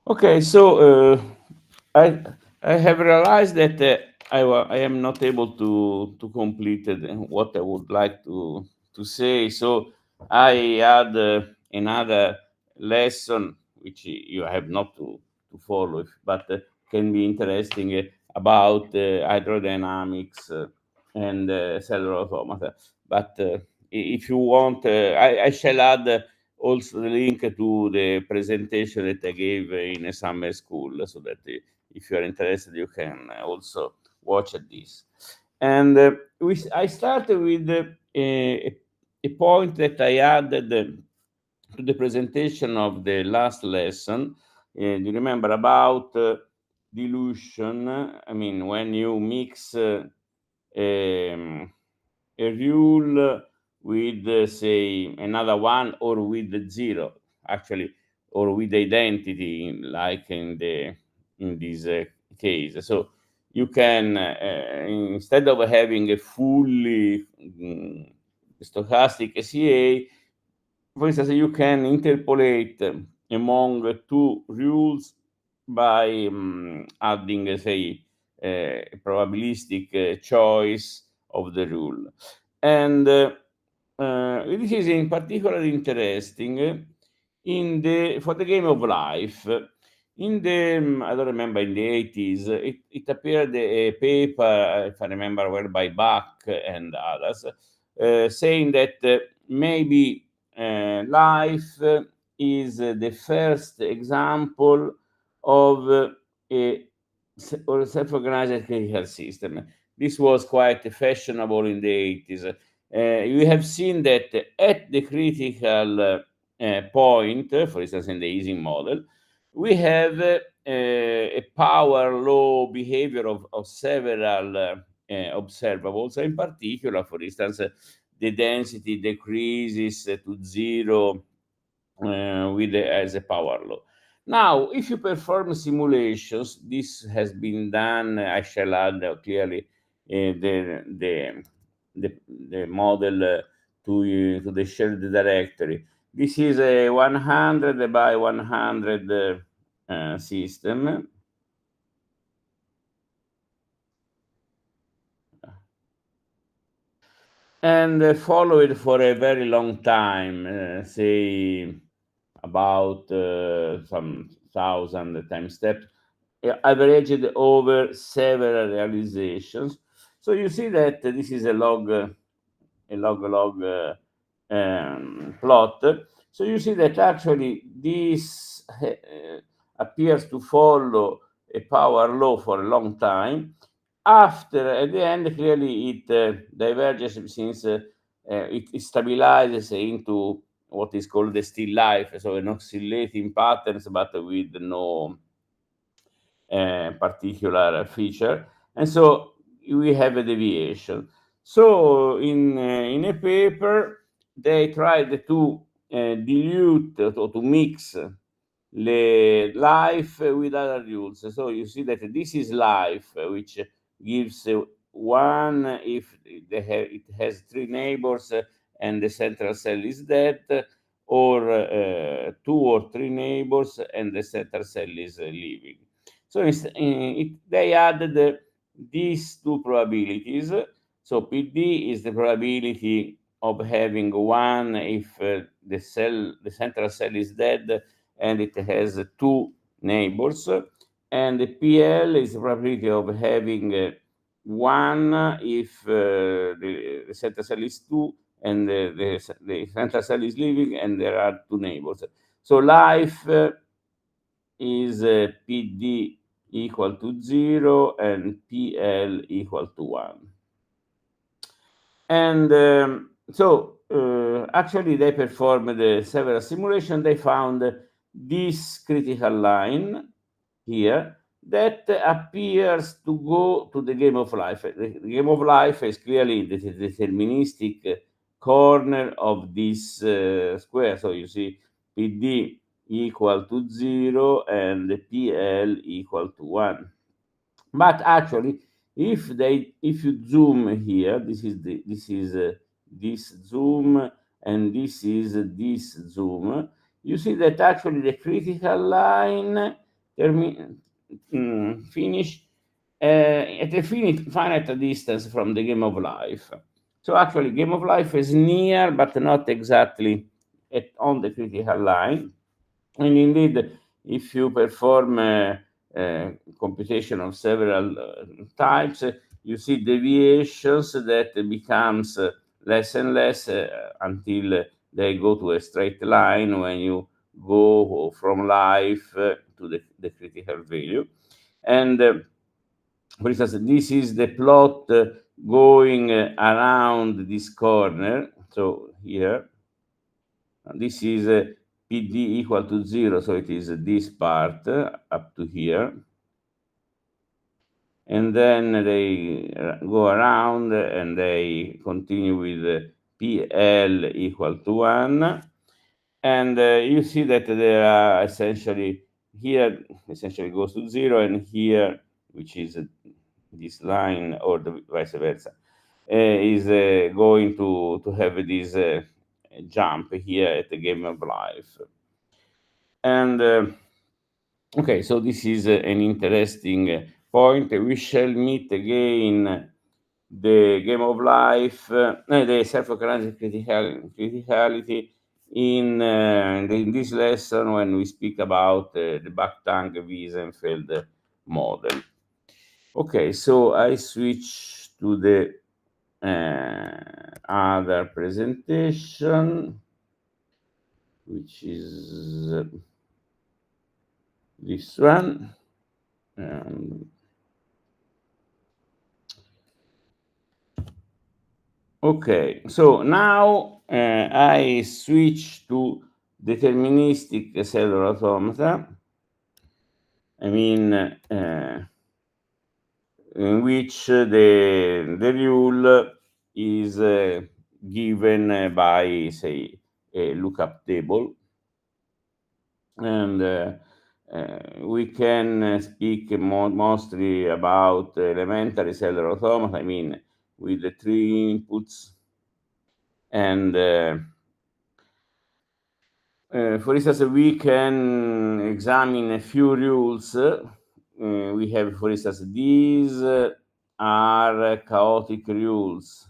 Okay, so I I have realized that I am not able to complete what I would like to say. So I had another lesson which you have not to follow, but can be interesting about hydrodynamics and cellular automata. But if you want, I shall add also the link to the presentation that I gave in a summer school, so that if you are interested, you can also watch this. And I started with a point that I added to the presentation of the last lesson. You remember about dilution? I mean, when you mix um, a rule with, say, another one, or with the zero, actually, or with identity, like in this case. So you can, instead of having a fully stochastic CA, for instance, you can interpolate among two rules by adding, say, a probabilistic choice of the rule. And this is in particular interesting for the game of life. In the, I don't remember, in the 80s, it appeared a paper, if I remember well, by Bach and others, saying that maybe life is the first example of a self-organized critical system. This was quite fashionable in the 80s. We have seen that at the critical point, for instance, in the Ising model, we have a power law behavior of several observables. In particular, for instance, the density decreases to zero as a power law. Now, if you perform simulations, this has been done. I shall add clearly the model to the shared directory. This is a 100 by 100 system. And follow it for a very long time, say about some thousand time steps, averaged over several realizations. So you see that this is a log plot. So you see that actually this appears to follow a power law for a long time. After, at the end, clearly it diverges, since it stabilizes into what is called the still life, so an oscillating patterns, but with no particular feature. And so we have a deviation. So in a paper, they tried to dilute, or to mix the life with other rules. So you see that this is life, which gives one if it has three neighbors and the central cell is dead, or two or three neighbors and the central cell is living. So they added these two probabilities. So PD is the probability of having one if the central cell is dead and it has two neighbors, and the PL is the probability of having one if the central cell is two and the central cell is living and there are two neighbors. So life is PD equal to 0 and PL equal to 1. And so actually they performed several simulations. They found this critical line here that appears to go to the game of life. The game of life is clearly the deterministic corner of this square. So you see PD equal to 0 and PL equal to 1. But actually, if you zoom here, this is this zoom, and this is this zoom, you see that actually the critical line finish at a finite distance from the game of life. So actually, game of life is near, but not exactly on the critical line. And indeed, if you perform computation of several types, you see deviations that becomes less and less until they go to a straight line when you go from life to the critical value. And for instance, this is the plot going around this corner. So here, this is PD equal to 0, so it is this part up to here. And then they go around and they continue with PL equal to 1. And you see that there are essentially, here essentially goes to 0, and here, which is this line, or the vice versa, is going to have this jump here at the game of life. And okay, so this is an interesting point. We shall meet again the game of life, the self-organizing criticality in this lesson when we speak about the Backtang-Wiesenfeld model. Okay, so I switch to the other presentation, which is this one. Okay, so now I switch to deterministic cellular automata. I mean, in which the rule is given by, say, a lookup table. And we can speak mostly about elementary cellular automata, I mean, with the 3 inputs. And for instance, we can examine a few rules. We have, for instance, these are chaotic rules.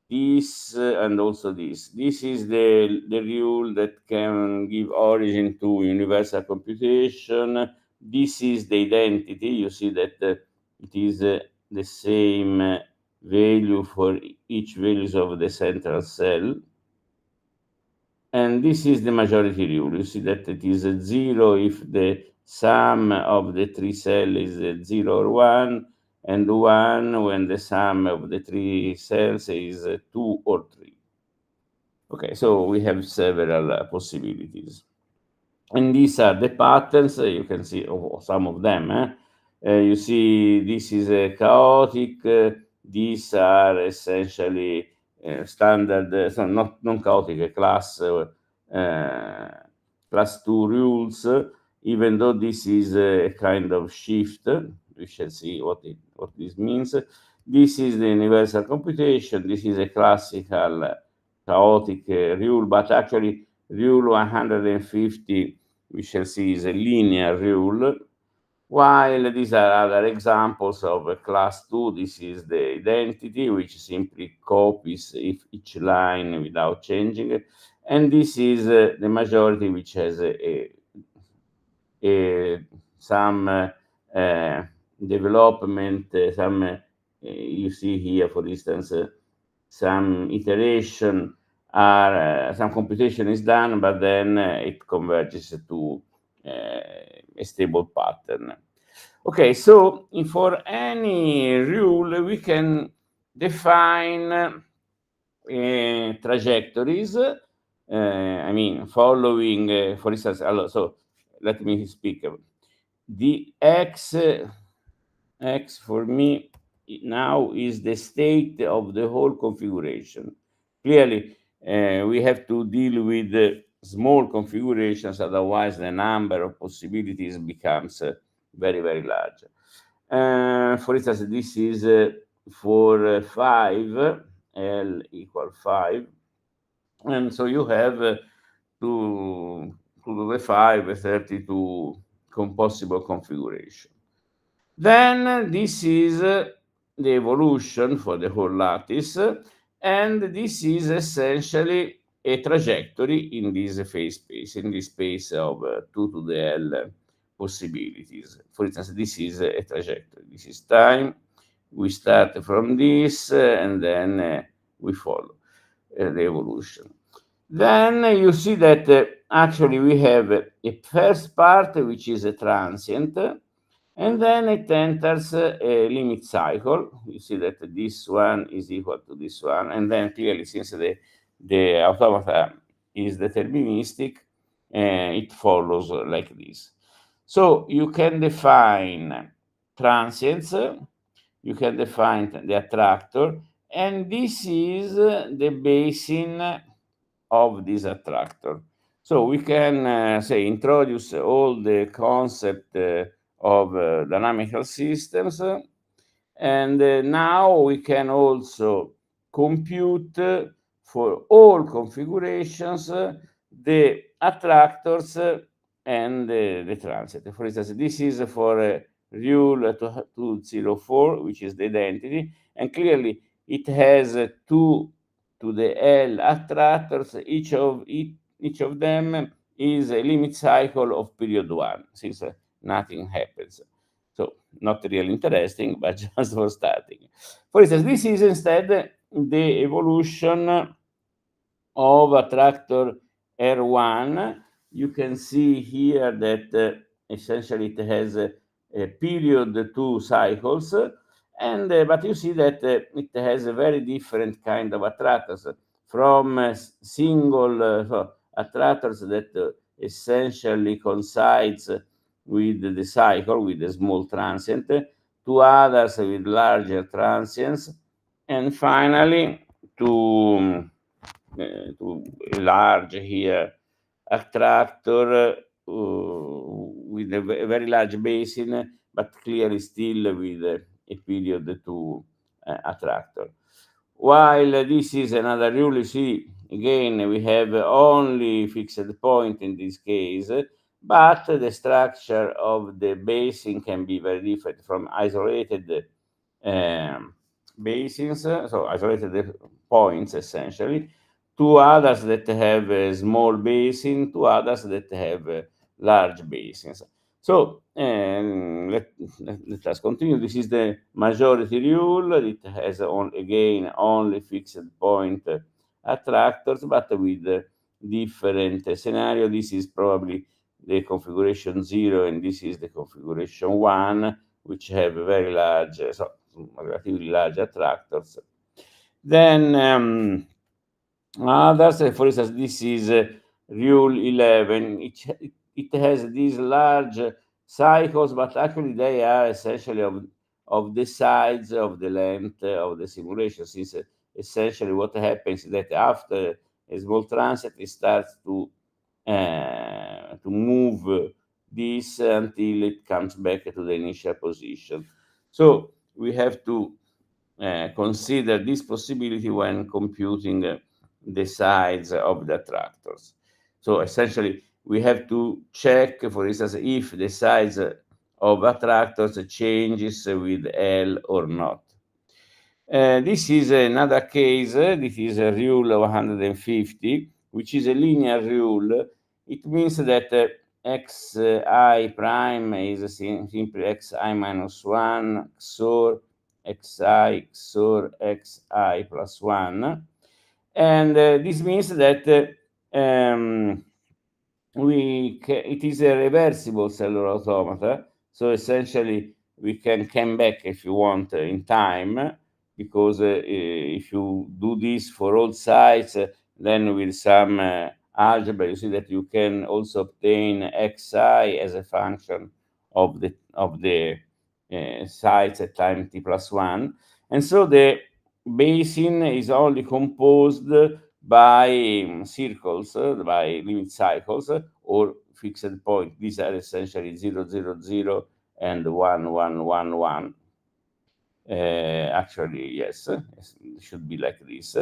This and also this. This is the rule that can give origin to universal computation. This is the identity. You see that it is the same value for each values of the central cell. And this is the majority rule. You see that it is 0 if the sum of the 3 cells is 0 or 1, and 1 when the sum of the 3 cells is 2 or 3. Okay, so we have several possibilities. And these are the patterns. You can see some of them. You see this is a chaotic. These are essentially standard, so not non-chaotic, class 2 rules, even though this is a kind of shift. We shall see what this means. This is the universal computation. This is a classical chaotic rule, but actually rule 150, we shall see, is a linear rule, while these are other examples of a class 2. This is the identity, which simply copies each line without changing it. And this is the majority, which has some development, you see here, for instance, some iteration are some computation is done, but then it converges to a stable pattern. Okay, so for any rule we can define trajectories. I mean, following, for instance, so let me speak. The x for me now is the state of the whole configuration. Clearly, we have to deal with small configurations, otherwise the number of possibilities becomes very, very large. For instance, this is for 5, L equal 5. And so you have to the 5, 32 possible configuration. Then this is the evolution for the whole lattice, and this is essentially a trajectory in this phase space, in this space of 2 to the L possibilities. For instance, this is a trajectory. This is time. We start from this, and then we follow the evolution. Then you see that actually we have a first part which is a transient, and then it enters a limit cycle. You see that this one is equal to this one, and then clearly since the automata is deterministic, it follows like this. So you can define transients, you can define the attractor, and this is the basin of this attractor. So we can say introduce all the concept of dynamical systems, and now we can also compute for all configurations the attractors and the transit. For instance, this is for rule 204, which is the identity, and clearly it has two to the L attractors. Each of them is a limit cycle of period 1, since nothing happens. So not really interesting, but just for starting. For instance, this is instead the evolution of attractor R1. You can see here that essentially it has a period 2 cycles, and but you see that it has a very different kind of attractors, from single attractors that essentially coincides with the cycle, with a small transient, to others with larger transients, and finally to large here attractor with a very large basin, but clearly still with a period 2 attractor. While this is another rule, you see, again, we have only fixed point in this case, but the structure of the basin can be very different from isolated basins, so isolated points essentially, to others that have a small basin, to others that have large basins. So let us continue. This is the majority rule. It has again only fixed point attractors, but with different scenario. This is probably the configuration 0, and this is the configuration 1, which have very large, so relatively large attractors. Then others, for instance, this is rule 11. It has these large cycles, but actually they are essentially of the size of the length of the simulation, since essentially what happens is that after a small transit, it starts to move this until it comes back to the initial position. So we have to consider this possibility when computing the size of the attractors. So essentially, we have to check, for instance, if the size of attractors changes with L or not. This is another case. This is a rule 150, which is a linear rule. It means that xi prime is simply xi minus 1 XOR xi XOR xi plus 1. And this means that it is a reversible cellular automata. So essentially, we can come back if you want in time, because if you do this for all sites, then with some algebra, you see that you can also obtain xi as a function of the sites at time t plus 1. And so the basin is only composed by circles, by limit cycles, or fixed point. These are essentially 0, 0, 0, and 1, 1, 1, 1. Actually, yes, it should be like this.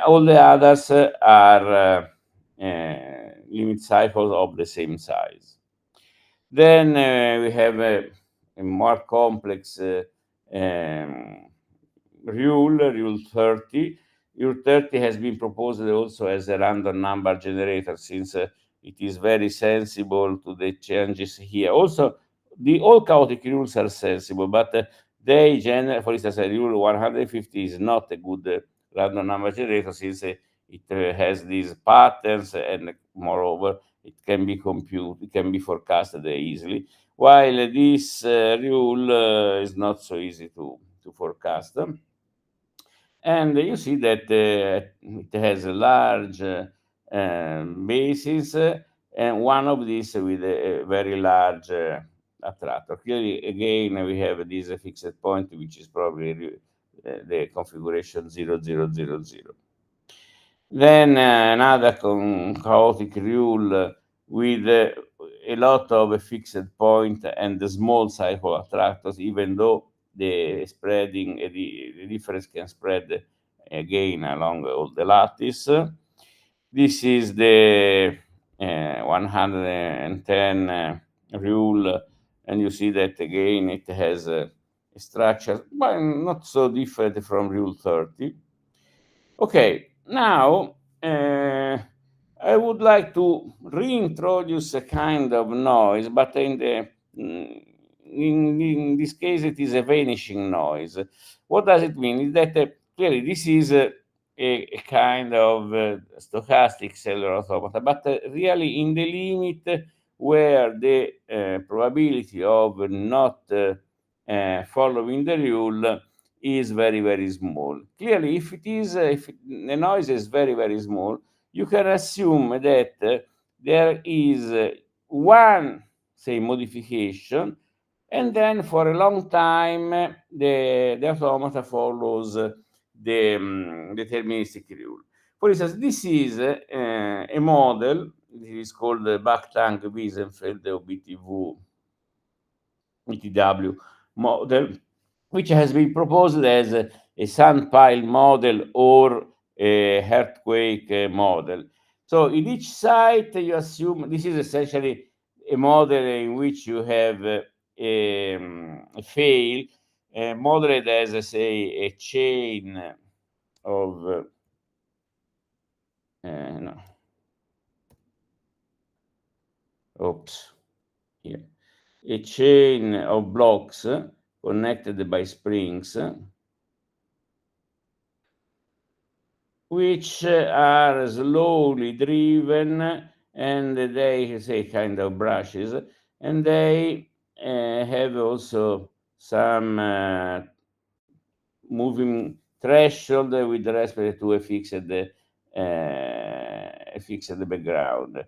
All the others are limit cycles of the same size. Then we have a more complex um, rule 30. Rule 30 has been proposed also as a random number generator, since it is very sensible to the changes here. Also, all chaotic rules are sensible, but they generate, for instance, rule 150 is not a good random number generator, since it has these patterns, and moreover, it can be computed, it can be forecasted easily, while this rule is not so easy to forecast. And you see that it has a large basis, and one of these with a very large attractor. Clearly, again, we have this fixed point, which is probably the configuration 0000. Then another chaotic rule with a lot of fixed point and the small cycle attractors, even though the spreading, the difference can spread again along all the lattice. This is the 110 rule, and you see that again it has a structure, but not so different from rule 30. Okay, now I would like to reintroduce a kind of noise, but in this case it is a vanishing noise. What does it mean? Is that clearly this is a kind of stochastic cellular automata, but really in the limit where the probability of not following the rule is very, very small. Clearly, if the noise is very, very small, you can assume that there is one, say, modification, and then for a long time the automata follows the deterministic rule. For instance, this is a model. It is called the Backtang-Wiesenfeld or BTW model, which has been proposed as a sand pile model or a earthquake model. So in each site, you assume this is essentially a model in which you have a fail, modeled as, say, a chain of no, oops, here, a chain of blocks connected by springs, which are slowly driven, and they say kind of brushes, and they have also some moving threshold with respect to a fixed background.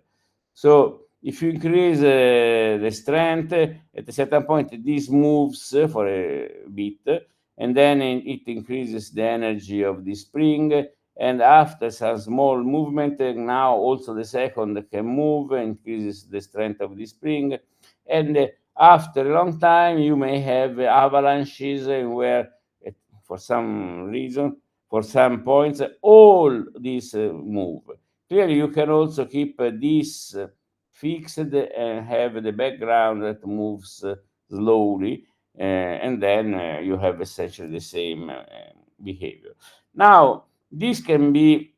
So if you increase the strength, at a certain point, this moves for a bit, and then it increases the energy of the spring, and after some small movement, now also the second can move, increases the strength of the spring, and after a long time, you may have avalanches where, for some reason, for some points, all these move. Clearly, you can also keep this fixed and have the background that moves slowly, and then you have essentially the same behavior. Now, this can be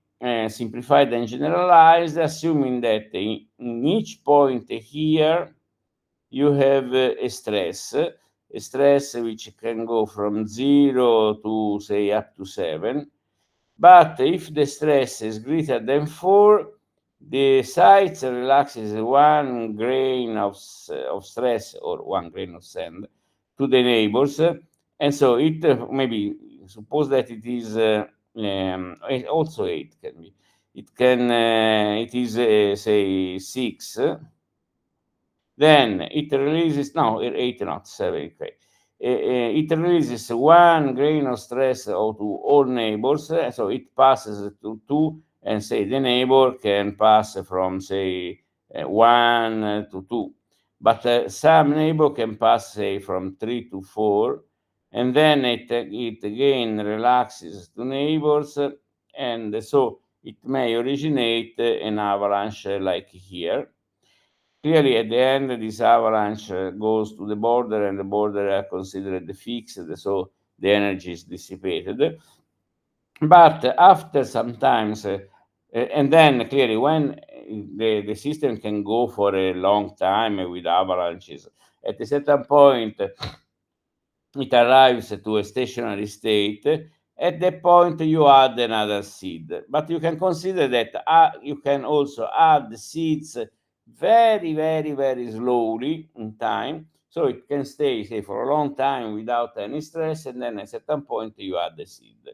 simplified and generalized, assuming that in each point here you have a stress which can go from 0 to, say, up to 7. But if the stress is greater than 4, the site relaxes 1 grain of stress or 1 grain of sand to the neighbors. And so it maybe suppose that it is also 8 can be. It is, say, 6. Then it releases, no, 8, not 7, okay. It releases 1 grain of stress to all neighbors, so it passes to 2, and say the neighbor can pass from, say, 1 to 2. But some neighbor can pass, say, from 3 to 4, and then it again relaxes to neighbors, and so it may originate an avalanche like here. clearly at the end this avalanche goes to the border, and the border are considered fixed, so the energy is dissipated. But after sometimes, and then clearly when the system can go for a long time with avalanches, at a certain point it arrives to a stationary state. At that point, you add another seed. But you can consider that you can also add seeds very, very, very slowly in time. So it can stay, say, for a long time without any stress, and then at a certain point, you add the seed.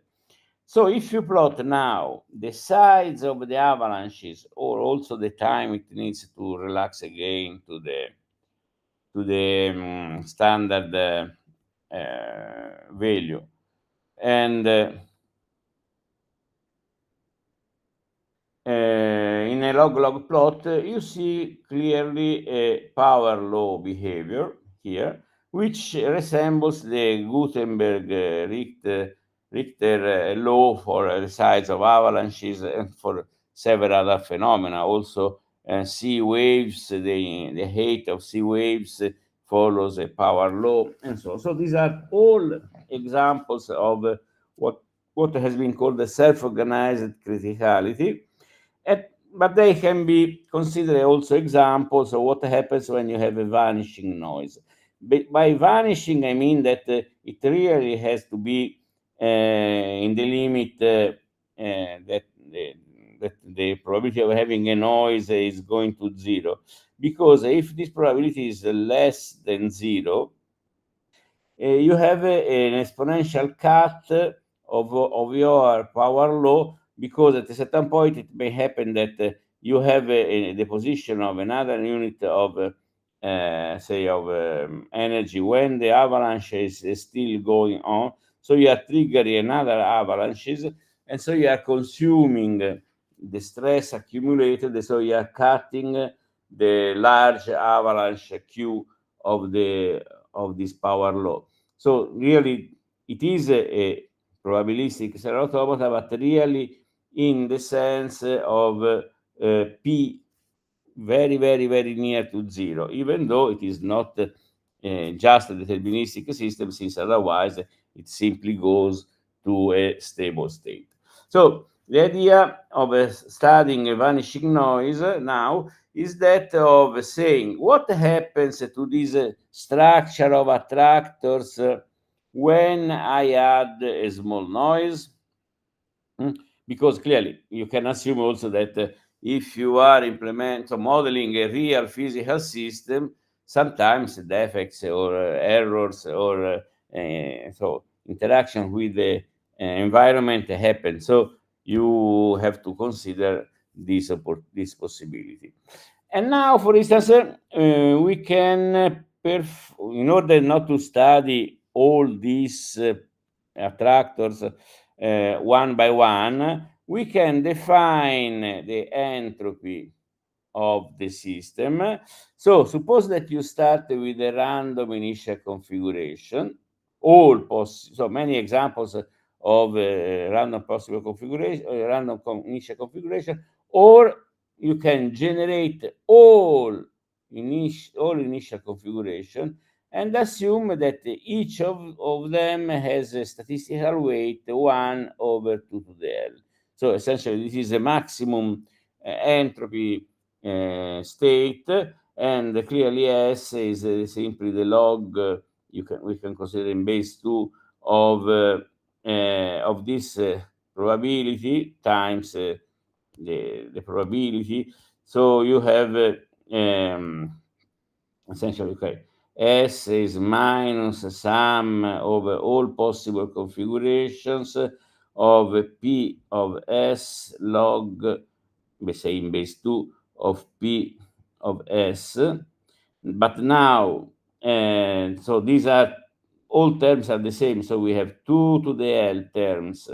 So if you plot now the size of the avalanches, or also the time it needs to relax again to the standard value, and in a log-log plot, you see clearly a power law behavior here, which resembles the Gutenberg Richter law for the size of avalanches and for several other phenomena. Also, sea waves, the height of sea waves follows a power law, and so on. So these are all examples of what has been called the self-organized criticality. But they can be considered also examples of what happens when you have a vanishing noise. By vanishing, I mean that it really has to be in the limit that the probability of having a noise is going to zero. Because if this probability is less than zero, you have an exponential cut of your power law, because at a certain point it may happen that you have the position of another unit of say of energy when the avalanche is still going on, so you are triggering another avalanches, and so you are consuming the stress accumulated, so you are cutting the large avalanche q of this power law. So really, it is a probabilistic cellular automata, but really in the sense of p very, very, very near to zero, even though it is not just a deterministic system, since otherwise it simply goes to a stable state. So the idea of studying a vanishing noise now is that of saying what happens to this structure of attractors when I add a small noise. Because clearly you can assume also that if you are modeling a real physical system, sometimes defects or errors or so interaction with the environment happen. So you have to consider this possibility. And now, for instance, we can, in order not to study all these attractors one by one, we can define the entropy of the system. So suppose that you start with a random initial configuration, so many examples of random possible configuration, initial configuration, or you can generate all initial configuration and assume that each of them has a statistical weight 1 over 2 to the L. So essentially, this is a maximum entropy state, and clearly S is simply the log we can consider in base 2 of this probability times the probability. So you have essentially, okay, S is minus sum over all possible configurations of P of S log, let's say in base 2 of P of S. But now, so these are, all terms are the same. So we have 2 to the L terms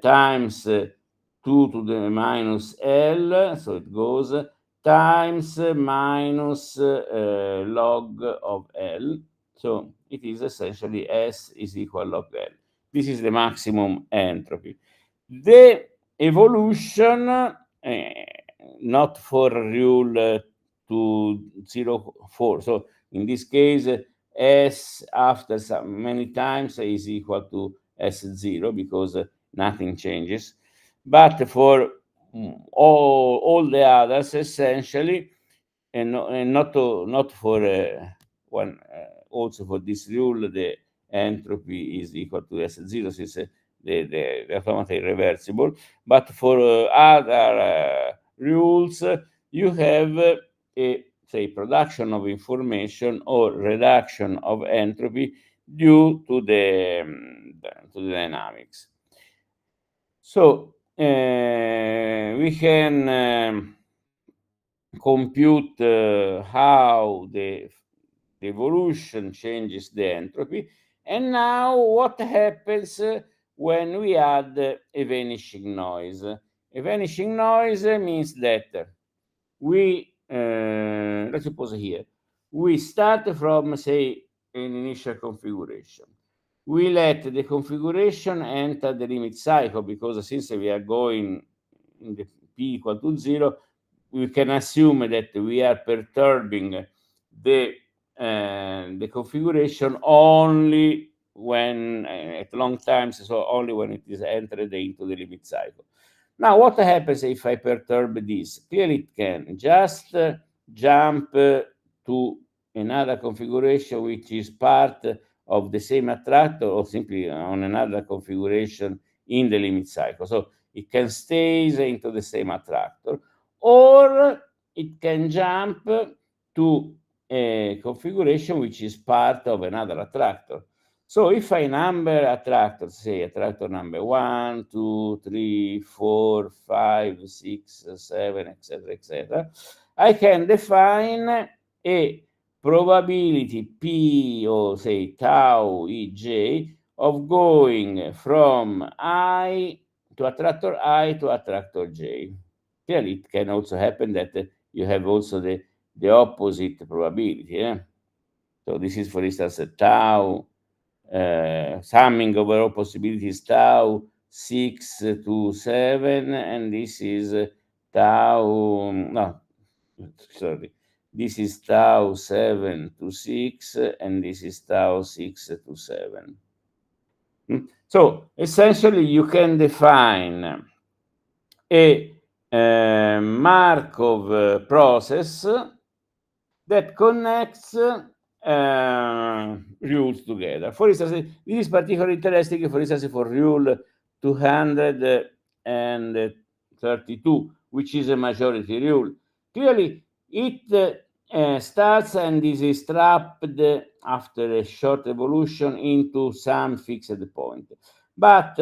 times 2 to the minus L, so it goes times minus log of L. So it is essentially S is equal log L. This is the maximum entropy. The evolution, not for rule to 0, 4. So in this case, S after many times is equal to S0 because nothing changes. But for all the others, essentially, and not for one also for this rule, the entropy is equal to S0 since the automata is reversible. But for other rules, you have a say production of information or reduction of entropy due to the dynamics. So we can compute how the evolution changes the entropy. And now what happens when we add a vanishing noise? A vanishing noise means that we, let's suppose here, we start from, say, an initial configuration. We let the configuration enter the limit cycle because since we are going in the p equal to 0, we can assume that we are perturbing the configuration only when at long times, so only when it is entered into the limit cycle. Now, what happens if I perturb this? Clearly, it can just jump to another configuration which is part of the same attractor or simply on another configuration in the limit cycle. So it can stay into the same attractor, or it can jump to a configuration which is part of another attractor. So if I number attractors, say attractor number 1, 2, 3, 4, 5, 6, 7, etc., I can define a probability P or say tau Ej of going from I to attractor I to attractor J. Clearly, it can also happen that you have also the opposite probability. So this is, for instance, a tau, summing over all possibilities tau 6 to 7, and this is tau, no, sorry, this is tau 7 to 6, and this is tau 6 to 7. So essentially, you can define a Markov process that connects rules together. For instance, this is particularly interesting, for instance, for rule 232, which is a majority rule. Clearly, it starts and is trapped after a short evolution into some fixed point. But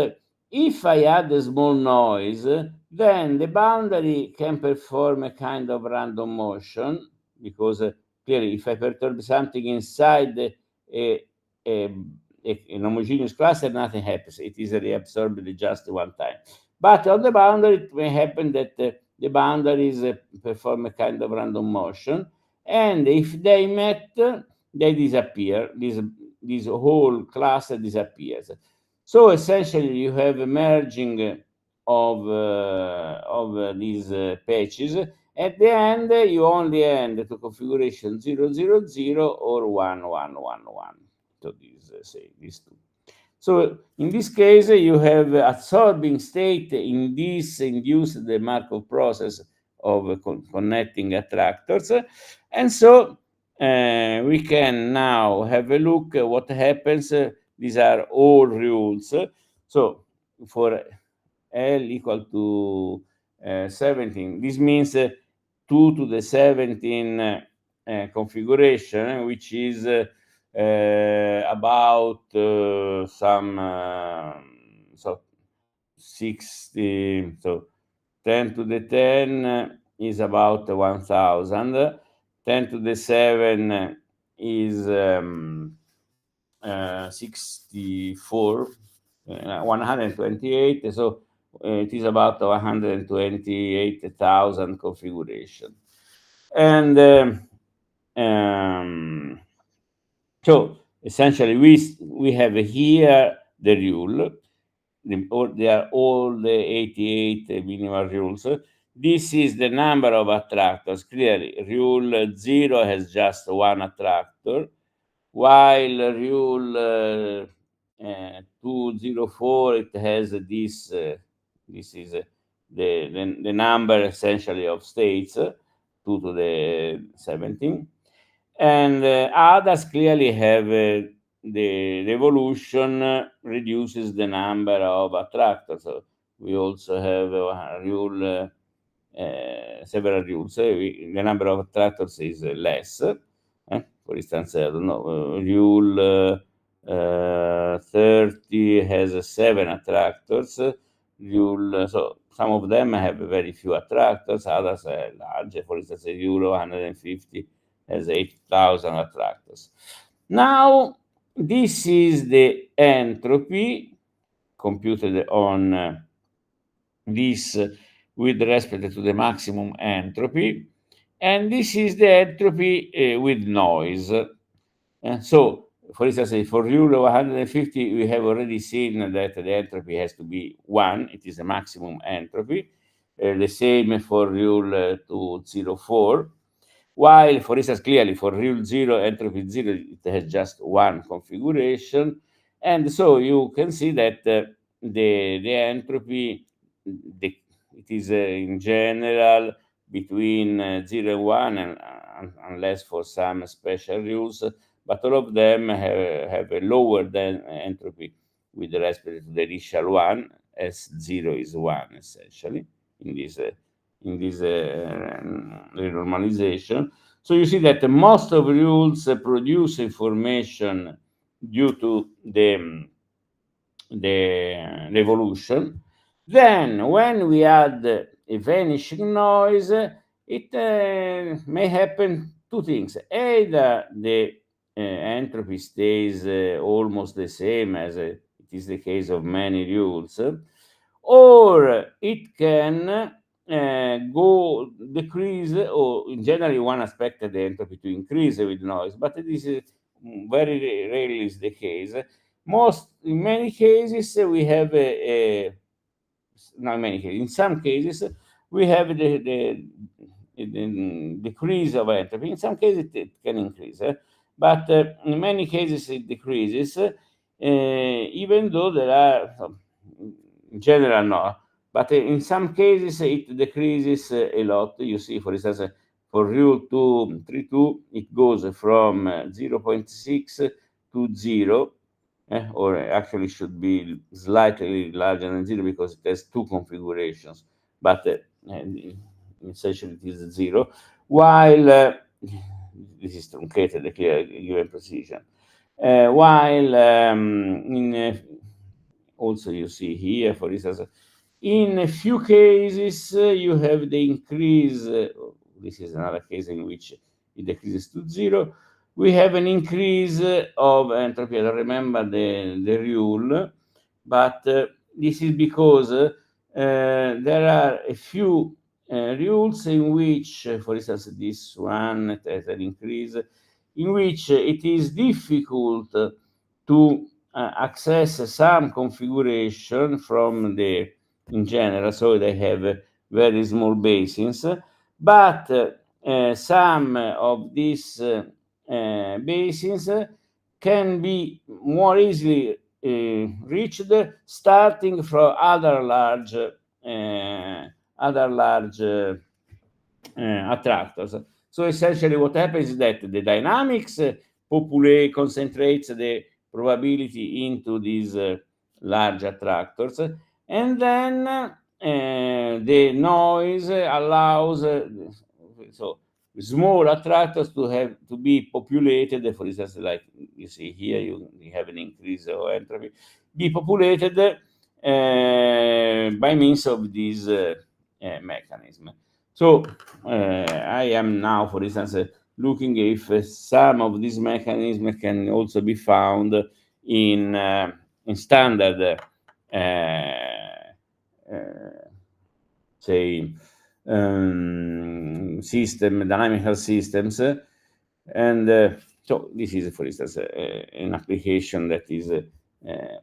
if I add a small noise, then the boundary can perform a kind of random motion because clearly, if I perturb something inside an homogeneous cluster, nothing happens. It is reabsorbed just one time. But on the boundary, it may happen that the boundaries perform a kind of random motion. And if they met, they disappear. This whole cluster disappears. So essentially, you have a merging of these patches. At the end, you only end to configuration 0, 0, 0 or 1, 1, 1, 1. So these two. So in this case, you have absorbing state in this induced the Markov process of connecting attractors. And so we can now have a look at what happens. These are all rules. So for L equal to 17, this means 2 to the 17 configuration, which is about some so 60, so 10 to the 10 is about 1000, 10 to the 7 is 64, 128, so it is about 128,000 configuration. And so essentially we have here the rule, they are all the 88 minimal rules. this is the number of attractors. Clearly, rule 0 has just one attractor, while rule 204, it has this, this is the number essentially of states, 2 to the 17. And others clearly have the revolution reduces the number of attractors. So we also have a rule, several rules. The number of attractors is less. For instance, I don't know, rule 30 has 7 attractors. Rule, so some of them have very few attractors, others are larger. For instance, Euro 150 has 8,000 attractors. Now, this is the entropy computed on this with respect to the maximum entropy, and this is the entropy with noise. So, for instance, for rule 150, we have already seen that the entropy has to be 1. It is a maximum entropy. The same for rule 204. While, for instance, clearly for rule 0, entropy 0, it has just one configuration. And so you can see that the entropy, it is in general between 0 and 1, and unless for some special rules, but all of them have a lower than entropy with respect to the initial one, as 0 is 1 essentially in this renormalization. So you see that most of rules produce information due to the revolution. Then when we add a vanishing noise, it may happen two things. Either the entropy stays almost the same as it is the case of many rules, or it can go decrease, or in general one expected the entropy to increase with noise, but this is very rarely is the case. In many cases we have not in many cases, in some cases we have the decrease of entropy. In some cases it can increase, but in many cases it decreases, even though there are, in general no, but in some cases it decreases a lot. You see, for instance, for rule 232, it goes from 0.6 to 0, or actually should be slightly larger than 0 because it has two configurations, but essentially it is 0, while this is truncated at a given precision. While also you see here, for instance, in a few cases you have the increase, this is another case in which it decreases to 0. We have an increase of entropy. I don't remember the rule, but this is because there are a few rules in which, for instance, this one has an increase, in which it is difficult to access some configuration from the in general, so they have very small basins, but some of these basins can be more easily reached starting from other large attractors. So essentially what happens is that the dynamics concentrates the probability into these large attractors, and then the noise allows so small attractors to be populated. For instance, like you see here, you have an increase of entropy, be populated by means of this mechanism. So I am now, for instance, looking if some of these mechanisms can also be found in standard say dynamical systems, and so this is, for instance, an application that is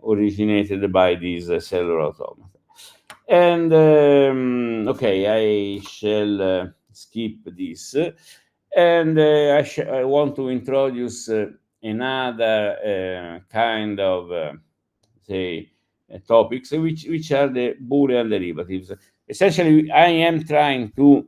originated by this cellular automata. And okay, I shall skip this, and I want to introduce another kind of say topics, which are the Boolean derivatives. Essentially, I am trying to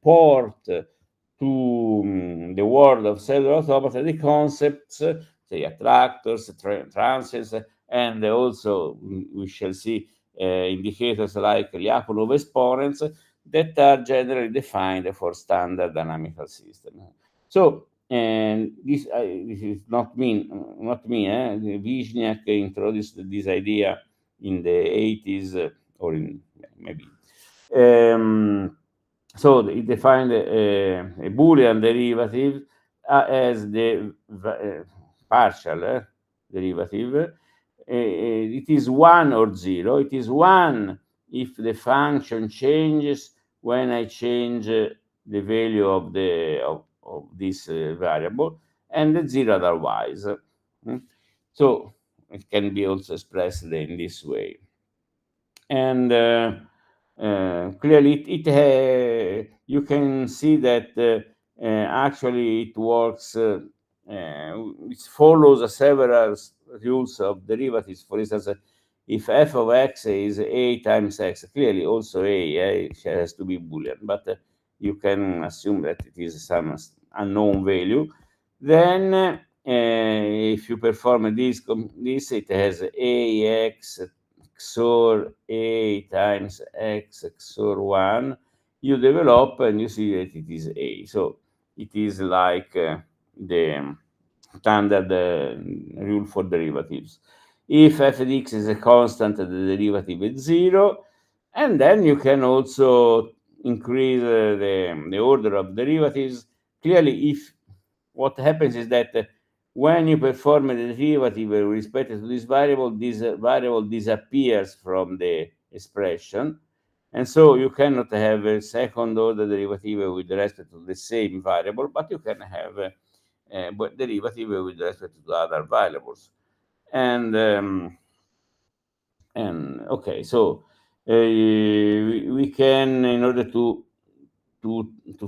port to the world of cellular automata the concepts, say attractors, transients, and also we shall see indicators like Lyapunov exponents that are generally defined for standard dynamical systems. So, and this is not me. Wisniak introduced this idea in the 80s or in maybe. So it defined a Boolean derivative as the partial derivative. It is 1 or 0. It is 1 if the function changes when I change the value of this variable, and 0 otherwise. So it can be also expressed in this way. And clearly you can see that actually it works. It follows several rules of derivatives. For instance, if f of x is a times x, clearly also a has to be Boolean, but you can assume that it is some unknown value. Then if you perform this, it has ax XOR a times x XOR 1, you develop and you see that it is a. So it is like the standard rule for derivatives. If f of x is a constant, the derivative is 0, and then you can also increase the order of derivatives. Clearly, if what happens is that when you perform a derivative with respect to this variable disappears from the expression, and so you cannot have a second order derivative with respect to the same variable, but you can have a derivative with respect to other variables. And okay, so we can, in order to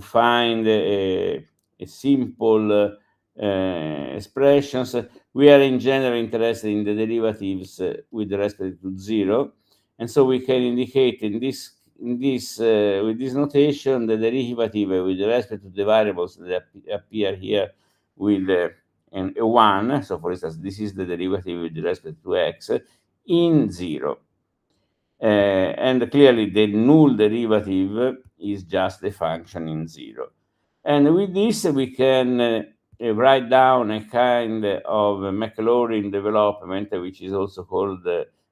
find a simple expressions, we are in general interested in the derivatives with respect to 0, and so we can indicate in this with this notation the derivative with respect to the variables that appear here with a 1. So for instance, this is the derivative with respect to x in 0. And clearly the null derivative is just the function in 0. And with this, we can write down a kind of Maclaurin development, which is also called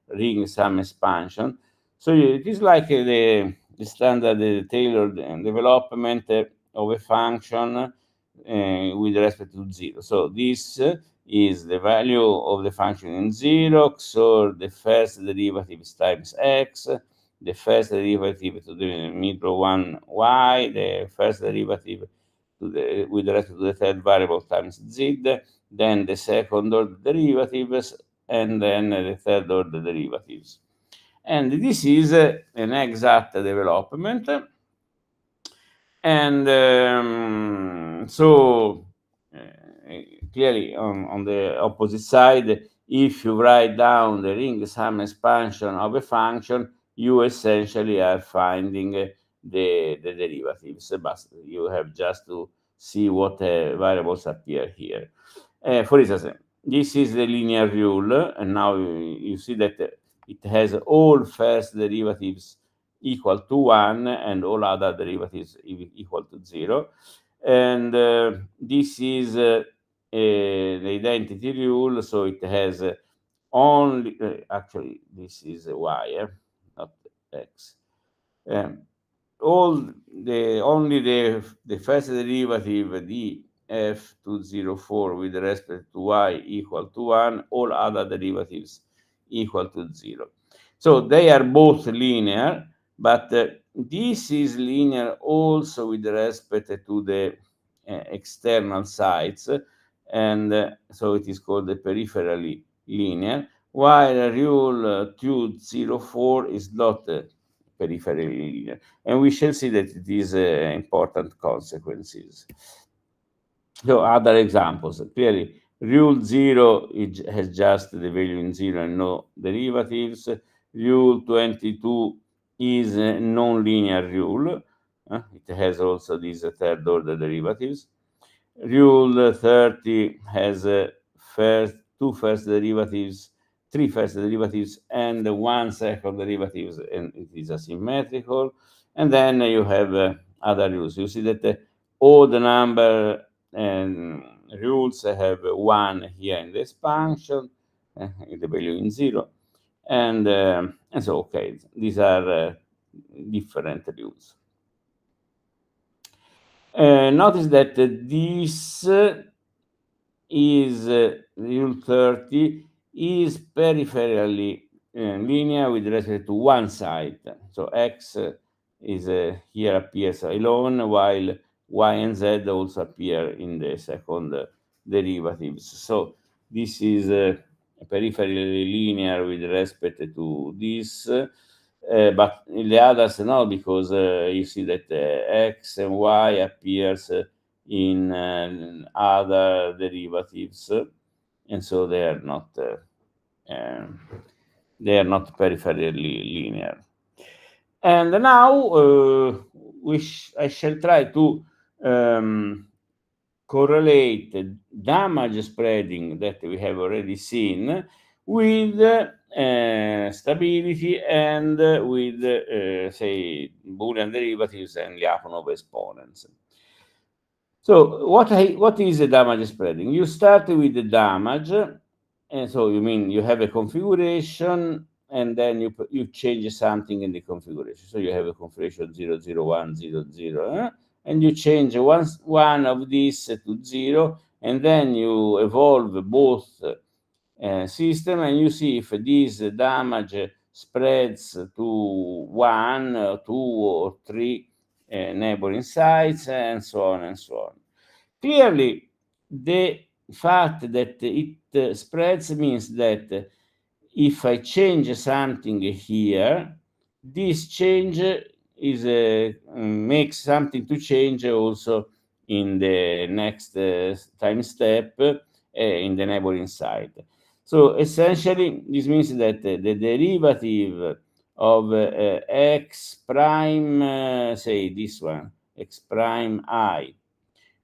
ring sum expansion. So it is like the standard Taylor development of a function with respect to 0. So this is the value of the function in 0, so the first derivative times x, the first derivative to the middle one y, the first derivative with respect to the third variable times z, then the second order derivatives, and then the third order derivatives. And this is an exact development. And so clearly on the opposite side, if you write down the ring sum expansion of a function, you essentially are finding the derivatives, but you have just to see what variables appear here. For instance, this is the linear rule, and now you see that it has all first derivatives equal to 1 and all other derivatives equal to 0. And this is the identity rule, so it has only, actually, this is y, not x. Only the first derivative, the f(204) with respect to y equal to 1, all other derivatives equal to 0. So they are both linear, but this is linear also with respect to the external sides, and so it is called the peripherally linear. while rule 204 is not peripherally linear. And we shall see that it is important consequences. So other examples, clearly rule 0 has just the value in 0 and no derivatives. Rule 22 is a non-linear rule. It has also these third order derivatives. Rule 30 has two first derivatives, three first derivatives, and one second derivatives, and it is asymmetrical. And then you have other rules. You see that all the number and rules have one here in this function, the value in 0, and so okay, these are different rules. Notice that this is rule 30 is peripherally linear with respect to one side. So x is here appears alone, while y and z also appear in the second derivatives. So this is peripherally linear with respect to this. But the others no, because you see that x and y appears in other derivatives, and so they are not peripherally linear. And now I shall try to correlate damage spreading that we have already seen with stability and with, say, Boolean derivatives and Lyapunov exponents. So what is the damage spreading? You start with the damage, and so you mean you have a configuration, and then you change something in the configuration. So you have a configuration 0, 0, 1, 0, 0, and you change one of these to 0, and then you evolve both system, and you see if this damage spreads to 1, 2, or 3 neighboring sites, and so on and so on. Clearly, the fact that it spreads means that if I change something here, this change is makes something to change also in the next time step in the neighboring site. So essentially, this means that the derivative of x prime, say this one, x prime I,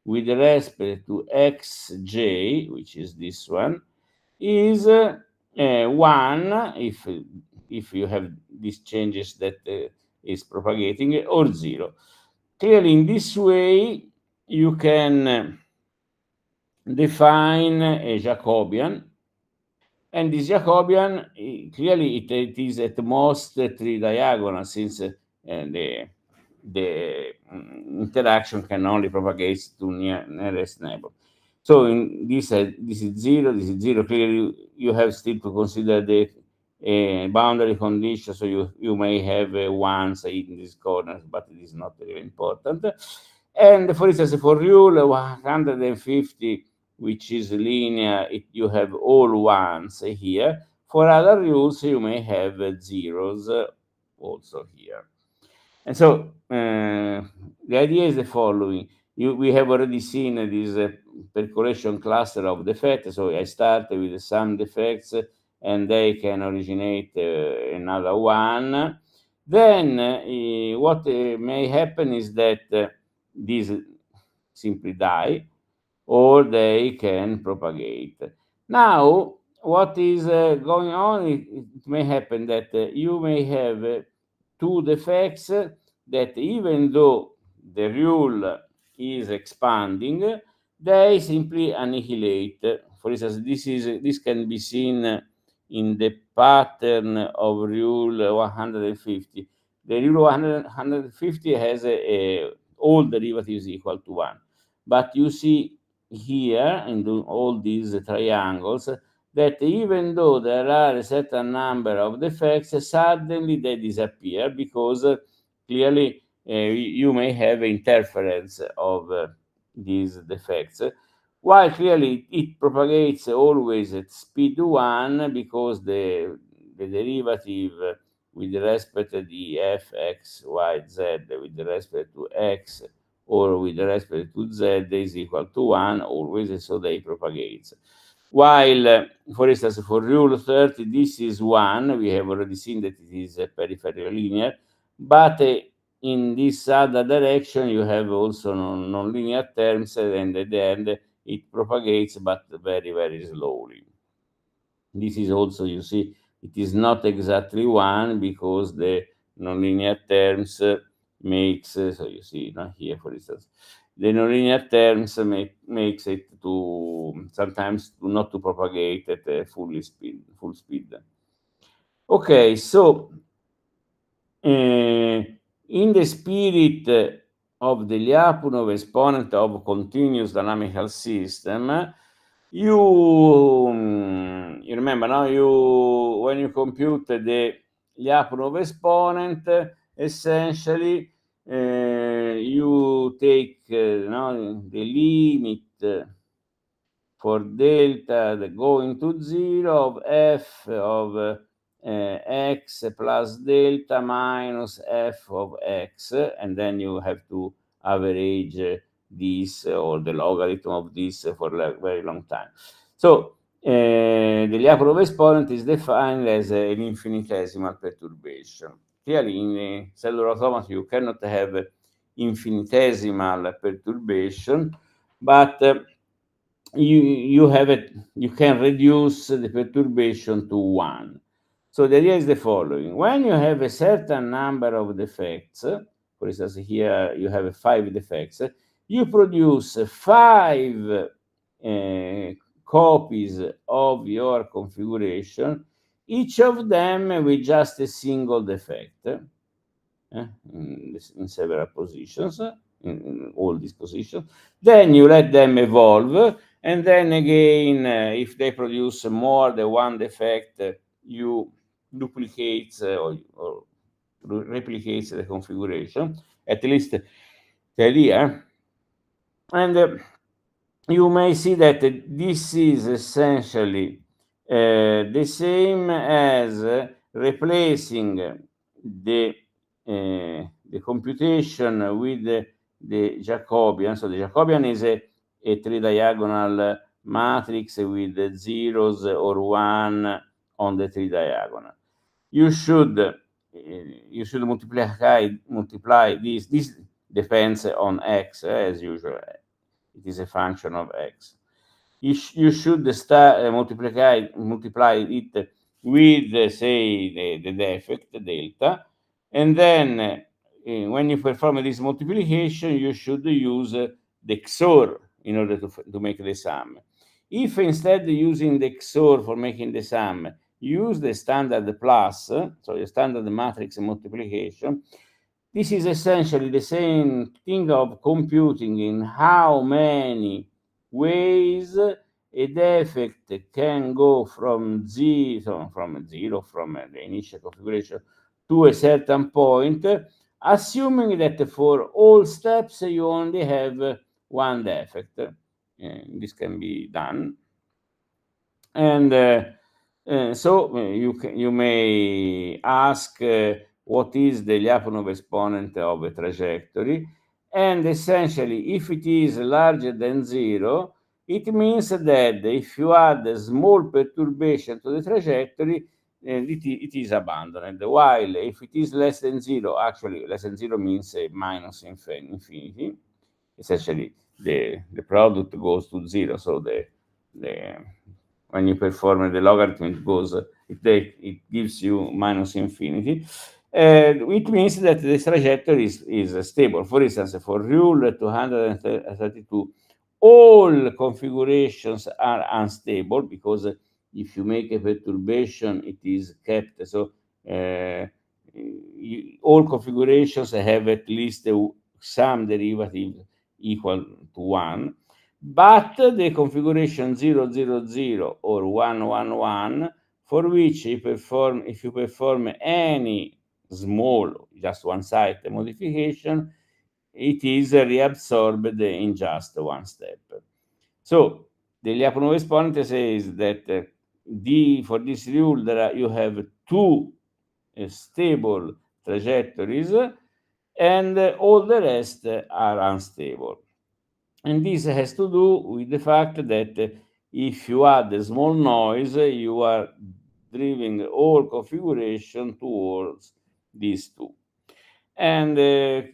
with respect to xj, which is this one, is 1 if you have these changes that is propagating, or 0. Clearly, in this way, you can define a Jacobian, and this Jacobian, clearly it is at most three-diagonal, since the interaction can only propagate to nearest neighbor. So in this is 0, this is 0. Clearly, you have still to consider the boundary condition, so you may have ones in these corners, but it is not really important. And for instance, for rule 150, which is linear, you have all ones here. For other rules, you may have zeros also here. And so the idea is the following. We have already seen this percolation cluster of defects. So I start with some defects, and they can originate another one. Then what may happen is that these simply die, or they can propagate. Now, what is going on? It may happen that you may have two defects that, even though the rule is expanding, they simply annihilate. For instance, this can be seen in the pattern of rule 150. The rule 150 has all derivatives equal to 1. But you see here in all these triangles that even though there are a certain number of defects, suddenly they disappear, because clearly you may have interference of these defects. while clearly it propagates always at speed 1 because the derivative with respect to the f, x, y, z with respect to x or with respect to z is equal to 1 always, and so they propagate. While, for instance, for rule 30, this is 1. We have already seen that it is peripheral linear, but in this other direction, you have also non-linear terms, and at the end, it propagates, but very, very slowly. This is also, you see, it is not exactly 1 because the nonlinear terms makes, so you see here, for instance, the nonlinear terms makes it to sometimes not to propagate at full speed. Okay, so in the spirit of the Lyapunov exponent of continuous dynamical system, you remember, no? When you compute the Lyapunov exponent, essentially you take the limit for delta going to 0 of f of x plus delta minus f of x, and then you have to average this or the logarithm of this for a very long time. So the Lyapunov exponent is defined as an infinitesimal perturbation. Clearly, in cellular automata, you cannot have infinitesimal perturbation, but you can reduce the perturbation to 1. So the idea is the following: when you have a certain number of defects, for instance, here you have 5 defects, you produce 5 copies of your configuration, each of them with just a single defect, in several positions, in all these positions. Then you let them evolve, and then again, if they produce more than one defect, you duplicate or replicate the configuration, at least the idea. And you may see that this is essentially the same as replacing the computation with the Jacobian. So the Jacobian is a three-diagonal matrix with zeros or 1 on the three-diagonal. You should multiply this. This depends on x, as usual. It is a function of x. You should multiply it with, say, the defect delta, and then when you perform this multiplication, you should use the XOR in order to make the sum. If instead using the XOR for making the sum, use the standard plus, so the standard matrix multiplication, this is essentially the same thing of computing in how many ways a defect can go from zero, from the initial configuration to a certain point, assuming that for all steps you only have one defect. This can be done. And so you may ask what is the Lyapunov exponent of a trajectory, and essentially, if it is larger than 0, it means that if you add a small perturbation to the trajectory, it is abandoned. While if it is less than 0, actually less than 0 means minus infinity. Essentially, the product goes to 0, so the when you perform the logarithm, it gives you minus infinity. It means that the trajectory is stable. For instance, for rule 232, all configurations are unstable because if you make a perturbation, it is kept. So all configurations have at least some derivative equal to 1. But the configuration 000 or 111, for which if you perform any small, just one site modification, it is reabsorbed in just one step. So the Lyapunov exponent says that for this rule you have two stable trajectories, and all the rest are unstable. And this has to do with the fact that if you add a small noise, you are driving all configuration towards these two. And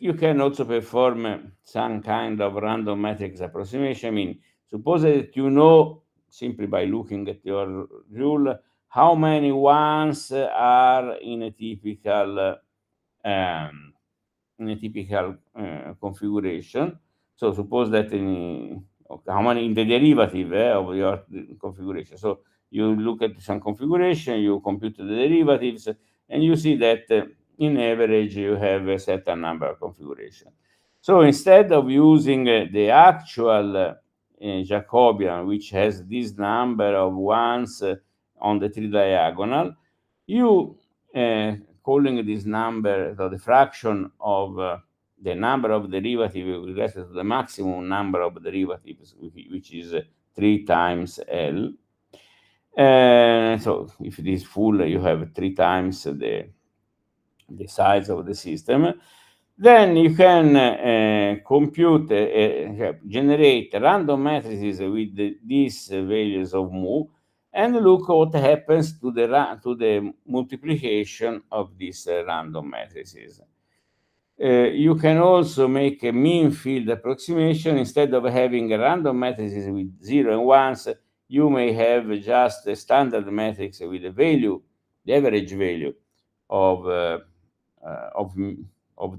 you can also perform some kind of random matrix approximation. I mean, suppose that you know, simply by looking at your rule, how many ones are in a typical configuration. So suppose that how many in the derivative of your configuration. So you look at some configuration, you compute the derivatives, and you see that in average you have a certain number of configuration. So instead of using the actual Jacobian, which has this number of ones on the tree diagonal, you calling this number, so the fraction of the number of derivatives with respect to the maximum number of derivatives, which is 3 times L. So if it is full, you have 3 times the size of the system. Then you can compute, generate random matrices with these values of mu, and look what happens to the multiplication of these random matrices. You can also make a mean field approximation. Instead of having a random matrices with 0 and 1s, you may have just a standard matrix with a value, the average value of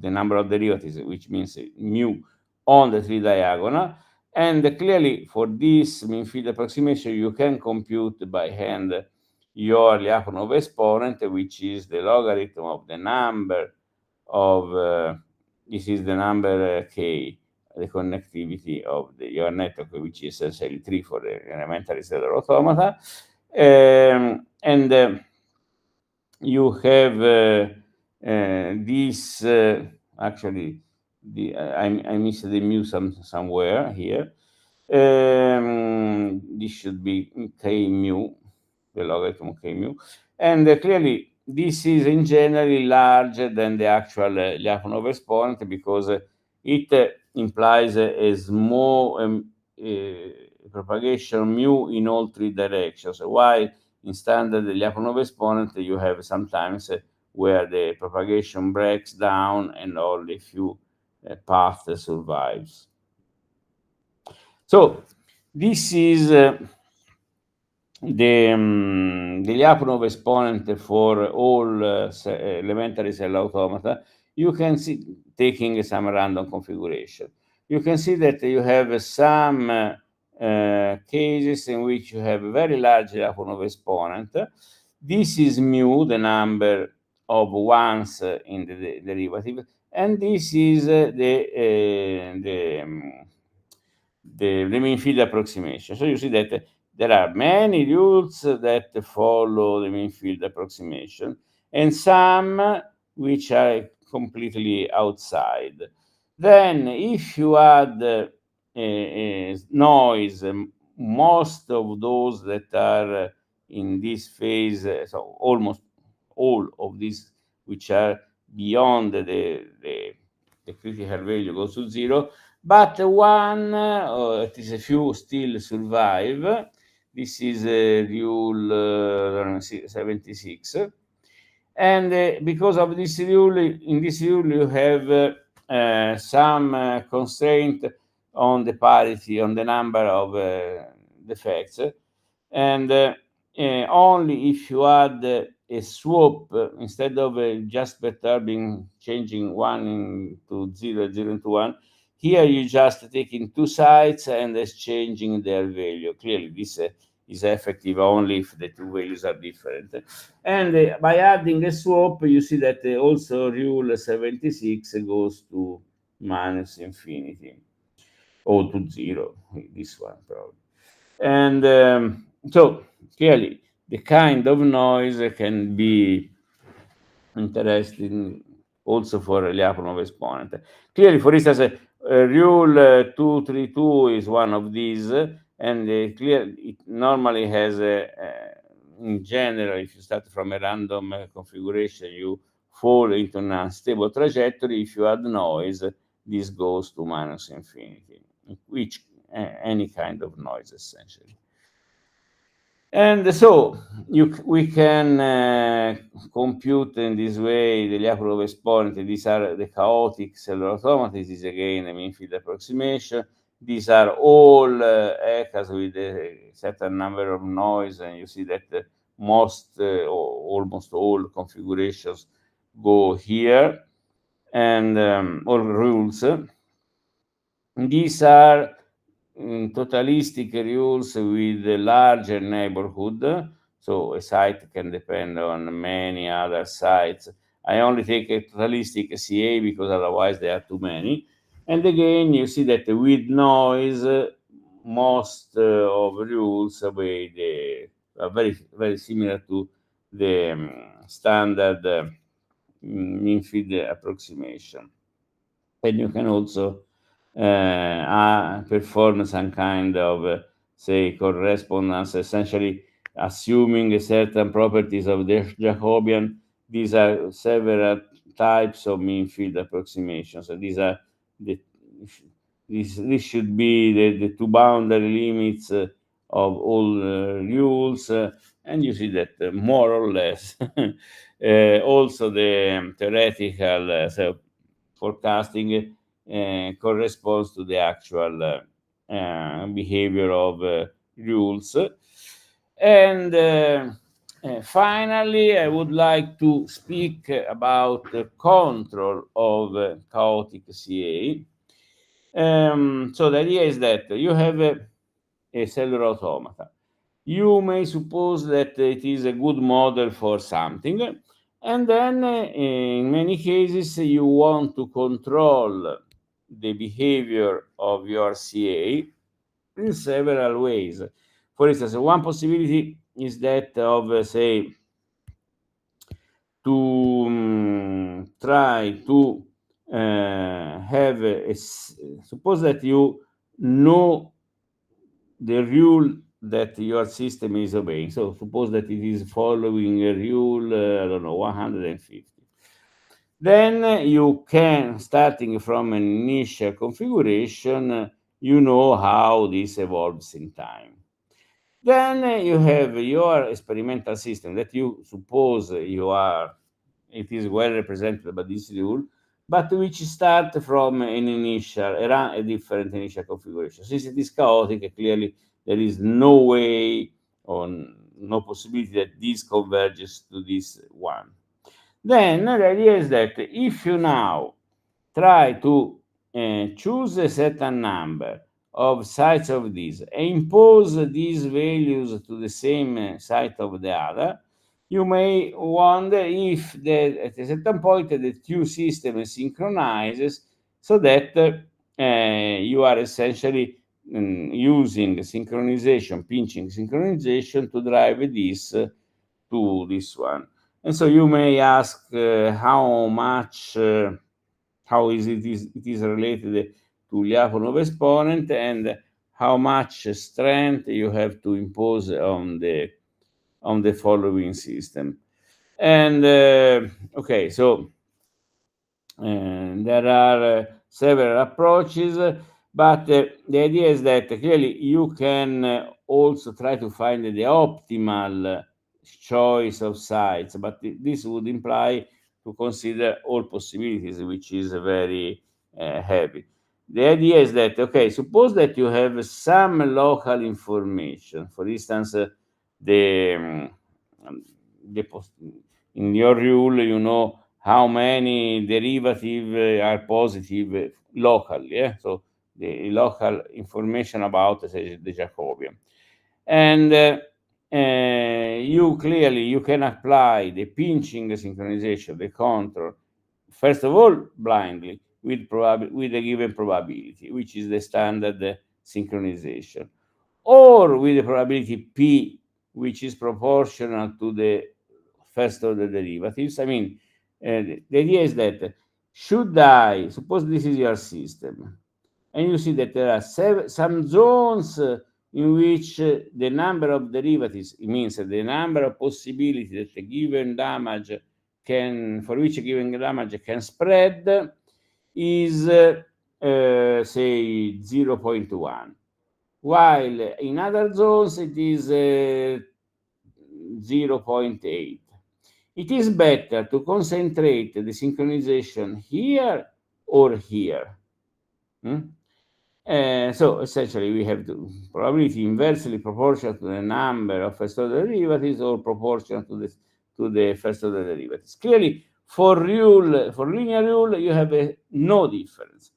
the number of derivatives, which means mu on the tree diagonal. And clearly, for this mean field approximation, you can compute by hand your Lyapunov exponent, which is the logarithm of the number of this is the number k, the connectivity of your network, which is essentially 3 for the elementary cellular automata. And you have this actually I missed the mu somewhere here. This should be k mu, the logarithm of k mu, and clearly this is in general larger than the actual Lyapunov exponent, because it implies a small propagation mu in all three directions, while in standard Lyapunov exponent you have sometimes where the propagation breaks down and only a few paths survives. So this is the Lyapunov exponent for all elementary cell automata. You can see, taking some random configuration, you can see that you have some cases in which you have a very large Lyapunov exponent. This is mu, the number of ones in the derivative, and this is the mean field approximation. So you see that there are many rules that follow the mean field approximation, and some which are completely outside. Then, if you add noise, most of those that are in this phase, so almost all of these which are beyond the critical value goes to 0, but one, at least a few, still survive. This is rule 76. And because of this rule, in this rule you have some constraint on the parity, on the number of defects. And only if you add a swap, instead of just perturbing, changing 1 into 0, 0 into 1, here you just taking two sides and exchanging their value. Clearly, this is effective only if the two values are different. And by adding a swap, you see that also rule 76 goes to minus infinity, or to 0, this one probably. And so clearly the kind of noise can be interesting also for a Lyapunov exponent. Clearly, for instance, rule 232 is one of these, and it normally has in general, if you start from a random configuration, you fall into an unstable trajectory. If you add noise, this goes to minus infinity, which any kind of noise essentially. And so we can compute in this way the Lyapunov exponent. These are the chaotic cellular automata. This is again a mean field approximation. These are all echas with a certain number of noise, and you see that most or almost all configurations go here, and all rules. These are totalistic rules with a larger neighborhood, so a site can depend on many other sites. I only take a totalistic CA because otherwise there are too many. And again, you see that with noise, most of rules are very, very similar to the standard mean field approximation. And you can also perform some kind of, say, correspondence, essentially assuming certain properties of the Jacobian. These are several types of mean field approximations. So these are the this should be the two boundary limits of all rules, and you see that more or less also the theoretical so forecasting corresponds to the actual behavior of rules. And finally, I would like to speak about the control of chaotic CA. So the idea is that you have a cellular automata. You may suppose that it is a good model for something, and then in many cases you want to control the behavior of your CA in several ways. For instance, one possibility is that of, say, to try to have suppose that you know the rule that your system is obeying. So suppose that it is following a rule, I don't know, 150. Then you can, starting from an initial configuration, you know how this evolves in time. Then you have your experimental system that you suppose it is well represented by this rule, but which start from an initial, a different initial configuration. Since it is chaotic, clearly there is no way or no possibility that this converges to this one. Then the idea is that if you now try to choose a certain number of sites of this and impose these values to the same site of the other, you may wonder if at a certain point the two systems synchronizes so that you are essentially using synchronization, pinching synchronization to drive this to this one. And so you may ask how much how is it is related to Lyapunov exponent and how much strength you have to impose on the following system. And okay, so there are several approaches, but the idea is that clearly you can also try to find the optimal choice of sites, but this would imply to consider all possibilities, which is very heavy. The idea is that, okay, suppose that you have some local information. For instance, the, the in your rule, you know how many derivatives are positive locally. So the local information about say, the Jacobian. And you can apply the pinching synchronization, the control, first of all, blindly with a given probability, which is the standard synchronization, or with the probability P, which is proportional to the first order derivatives. I mean, the idea is that should I, suppose this is your system, and you see that there are some zones in which the number of derivatives, it means the number of possibilities that a given damage for which a given damage can spread, is say 0.1, while in other zones it is 0.8. It is better to concentrate the synchronization here or here. So essentially we have the probability inversely proportional to the number of first order derivatives or proportional to the first order derivatives. Clearly, for linear rule, you have no difference.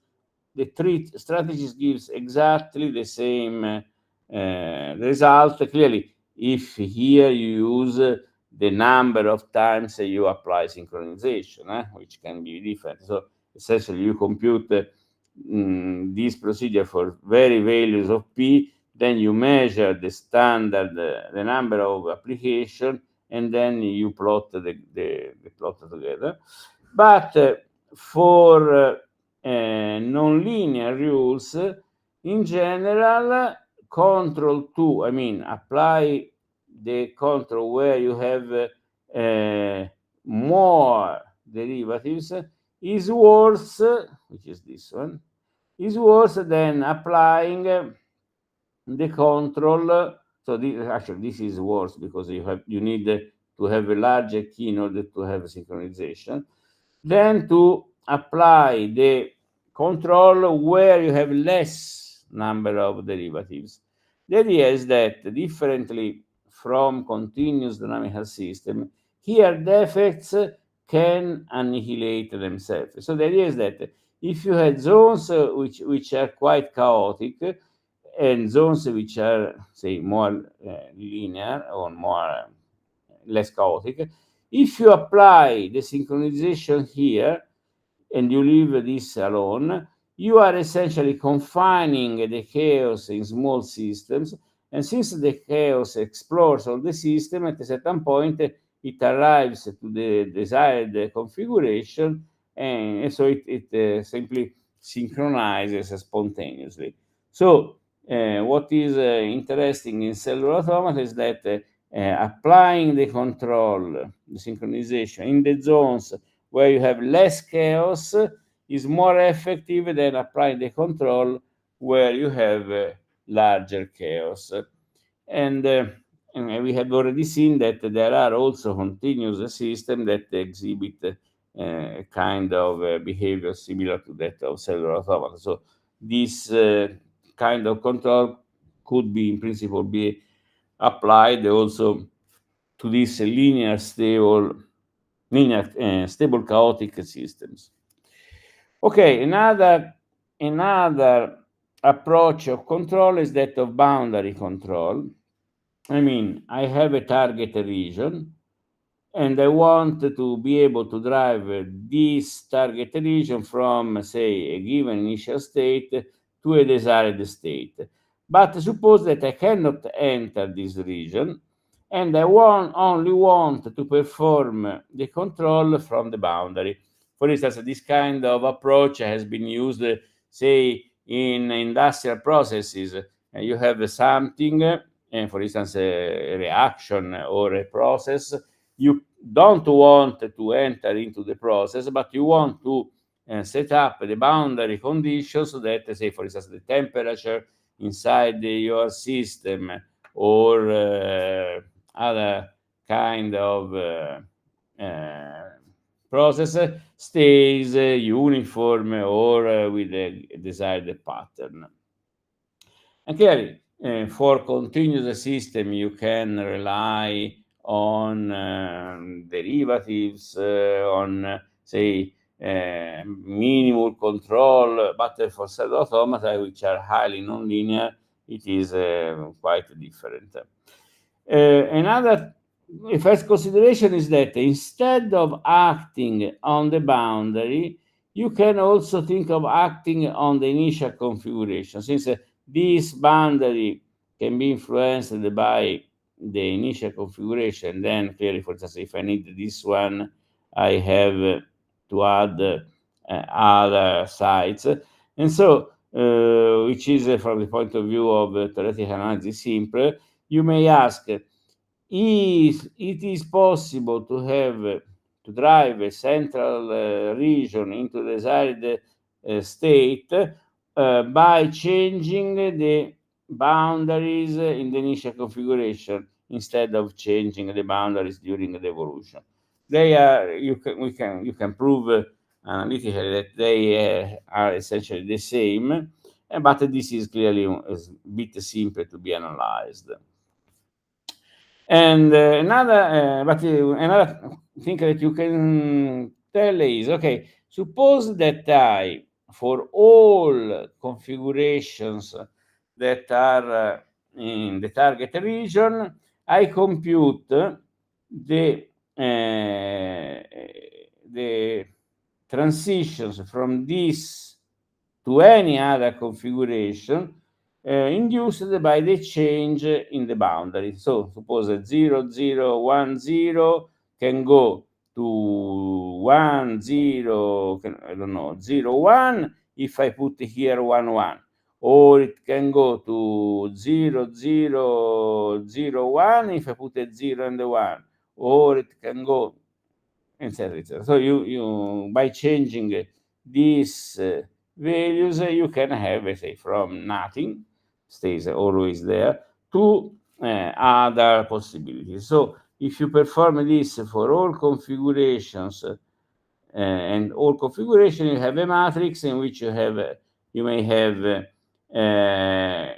The three strategies gives exactly the same result. Clearly, if here you use the number of times you apply synchronization, which can be different. So essentially you compute this procedure for very values of p, then you measure the standard, the number of application, and then you plot the plot together. But for nonlinear rules, in general, control 2, I mean, apply the control where you have more derivatives, is worse, which is this one, is worse than applying the control. So this is worse because you need to have a larger key in order to have synchronization, than to apply the control where you have less number of derivatives. The idea is that, differently from continuous dynamical system, here defects can annihilate themselves. So the idea is that if you had zones which are quite chaotic, and zones which are, say, more linear or more less chaotic, if you apply the synchronization here and you leave this alone, you are essentially confining the chaos in small systems. And since the chaos explores all the system, at a certain point it arrives to the desired configuration, and so it simply synchronizes spontaneously. So what is interesting in cellular automata is that applying the control, the synchronization in the zones where you have less chaos is more effective than applying the control where you have larger chaos. And we have already seen that there are also continuous systems that exhibit kind of behavior similar to that of cellular automata. So this kind of control could be, in principle, be applied also to these stable chaotic systems. Okay, another approach of control is that of boundary control. I mean, I have a target region, and I want to be able to drive this target region from, say, a given initial state to a desired state. But suppose that I cannot enter this region, and I only want to perform the control from the boundary. For instance, this kind of approach has been used, say, in industrial processes. You have something, for instance, a reaction or a process. You don't want to enter into the process, but you want to set up the boundary conditions so that, say, for instance, the temperature inside your system or other kind of process stays uniform or with a desired pattern. And clearly, for continuous system, you can rely on derivatives, on, say, minimal control, but for cellular automata, which are highly nonlinear, it is quite different. Another first consideration is that instead of acting on the boundary, you can also think of acting on the initial configuration, since this boundary can be influenced by the initial configuration. Then clearly, for instance, if I need this one, I have to add other sites. And so which is from the point of view of theoretical analysis simple, you may ask if it is possible to have to drive a central region into the desired state by changing the boundaries in the initial configuration instead of changing the boundaries during the evolution. They are you can prove analytically that they are essentially the same, but this is clearly a bit simple to be analyzed. And another thing that you can tell is, okay, suppose that for all configurations that are in the target region, I compute the transitions from this to any other configuration induced by the change in the boundary. So suppose 0, 0, 1, 0 can go to 1, 0, I don't know, 0, 1 if I put here 1, 1. Or it can go to 0, 0, 0, 1 if I put a 0 and a 1. Or it can go, etc. etc. So you by changing these values, you can have, let's say, from nothing, stays always there, to other possibilities. So if you perform this for all configurations and all configuration, you have a matrix in which you have you may have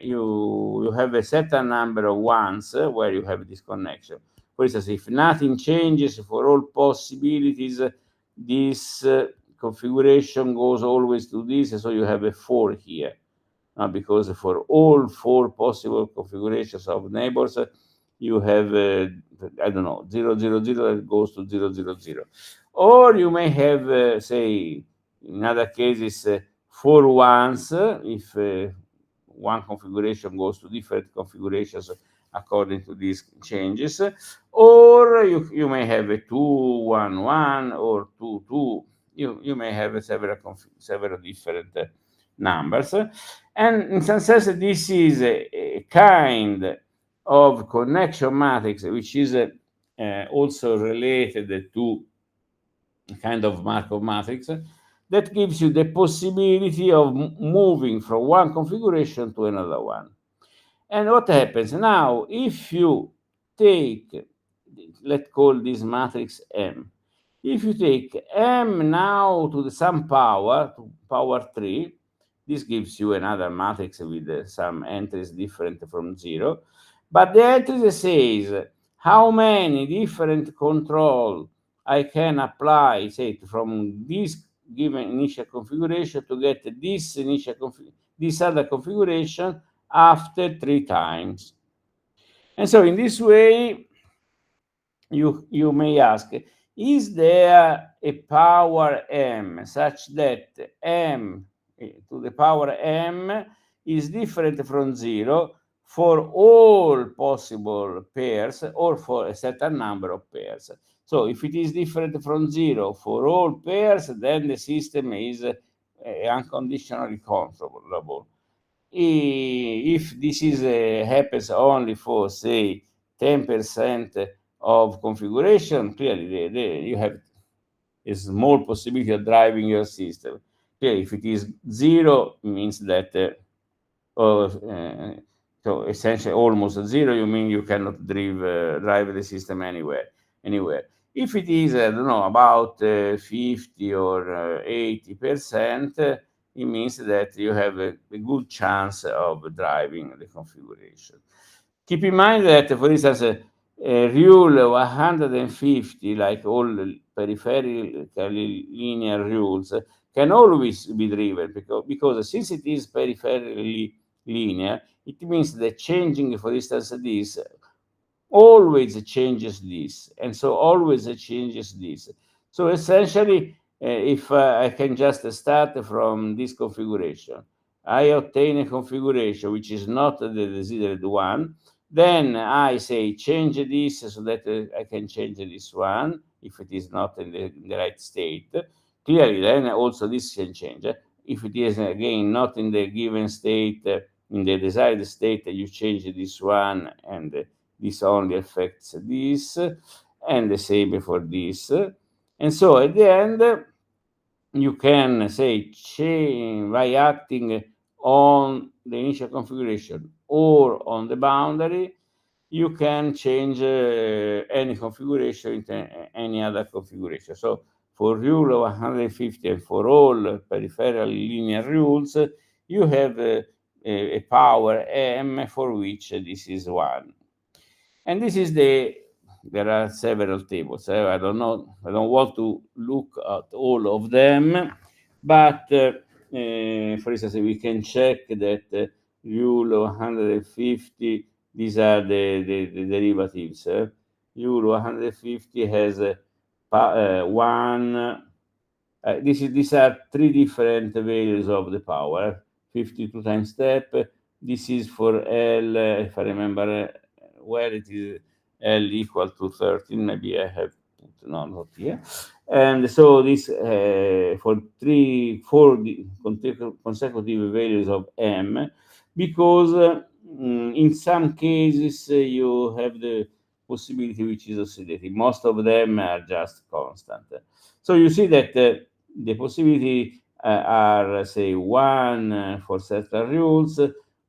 you have a certain number of ones where you have this connection. For instance, if nothing changes for all possibilities, this configuration goes always to this, so you have a 4 here. Because for all 4 possible configurations of neighbors, you have, I don't know, 0, 0, 0 that goes to 0, 0, 0. Or you may have, say, in other cases, 4 ones, if one configuration goes to different configurations according to these changes. Or you may have a 2, 1, 1, or 2, 2. You may have several different numbers. And in some sense, this is a kind of connection matrix, which is also related to a kind of Markov matrix that gives you the possibility of moving from one configuration to another one. And what happens now, if you take, let's call this matrix M. If you take M now to some power, to power 3, this gives you another matrix with some entries different from 0. But the entry says how many different control I can apply, say, from this given initial configuration to get this other configuration after 3 times. And so in this way, you may ask, is there a power m such that m to the power m is different from 0 for all possible pairs or for a certain number of pairs? So if it is different from 0 for all pairs, then the system is unconditionally controllable. If this is happens only for, say, 10% of configuration, clearly you have a small possibility of driving your system. Clearly, if it is 0, it means that so essentially almost 0, you mean you cannot drive the system anywhere. If it is, I don't know, about 50 or 80%, it means that you have a good chance of driving the configuration. Keep in mind that, for instance, rule 150, like all peripherically linear rules, can always be driven because since it is peripherally linear, it means that changing, for instance, this always changes this, and so always changes this. So essentially, if I can just start from this configuration, I obtain a configuration which is not the desired one, then I say change this so that I can change this one if it is not in the right state. Clearly, then also this can change. if it is again not in the given state, in the desired state, you change this one, and this only affects this, and the same for this. And so at the end, you can say change by acting on the initial configuration or on the boundary. You can change any configuration into any other configuration. So for rule of 150 and for all peripheral linear rules, you have a power m for which this is 1. And this is there are several tables. I don't know, I don't want to look at all of them, but for instance, we can check that rule of 150, these are the derivatives. Rule 150 has one, these are three different values of the power, 52 times step. This is for L, if I remember well, it is L equal to 13. Maybe I have put, no, not here. And so this for four consecutive values of M, because in some cases you have the possibility which is oscillating. Most of them are just constant. So you see that the possibility are, say, 1 for certain rules,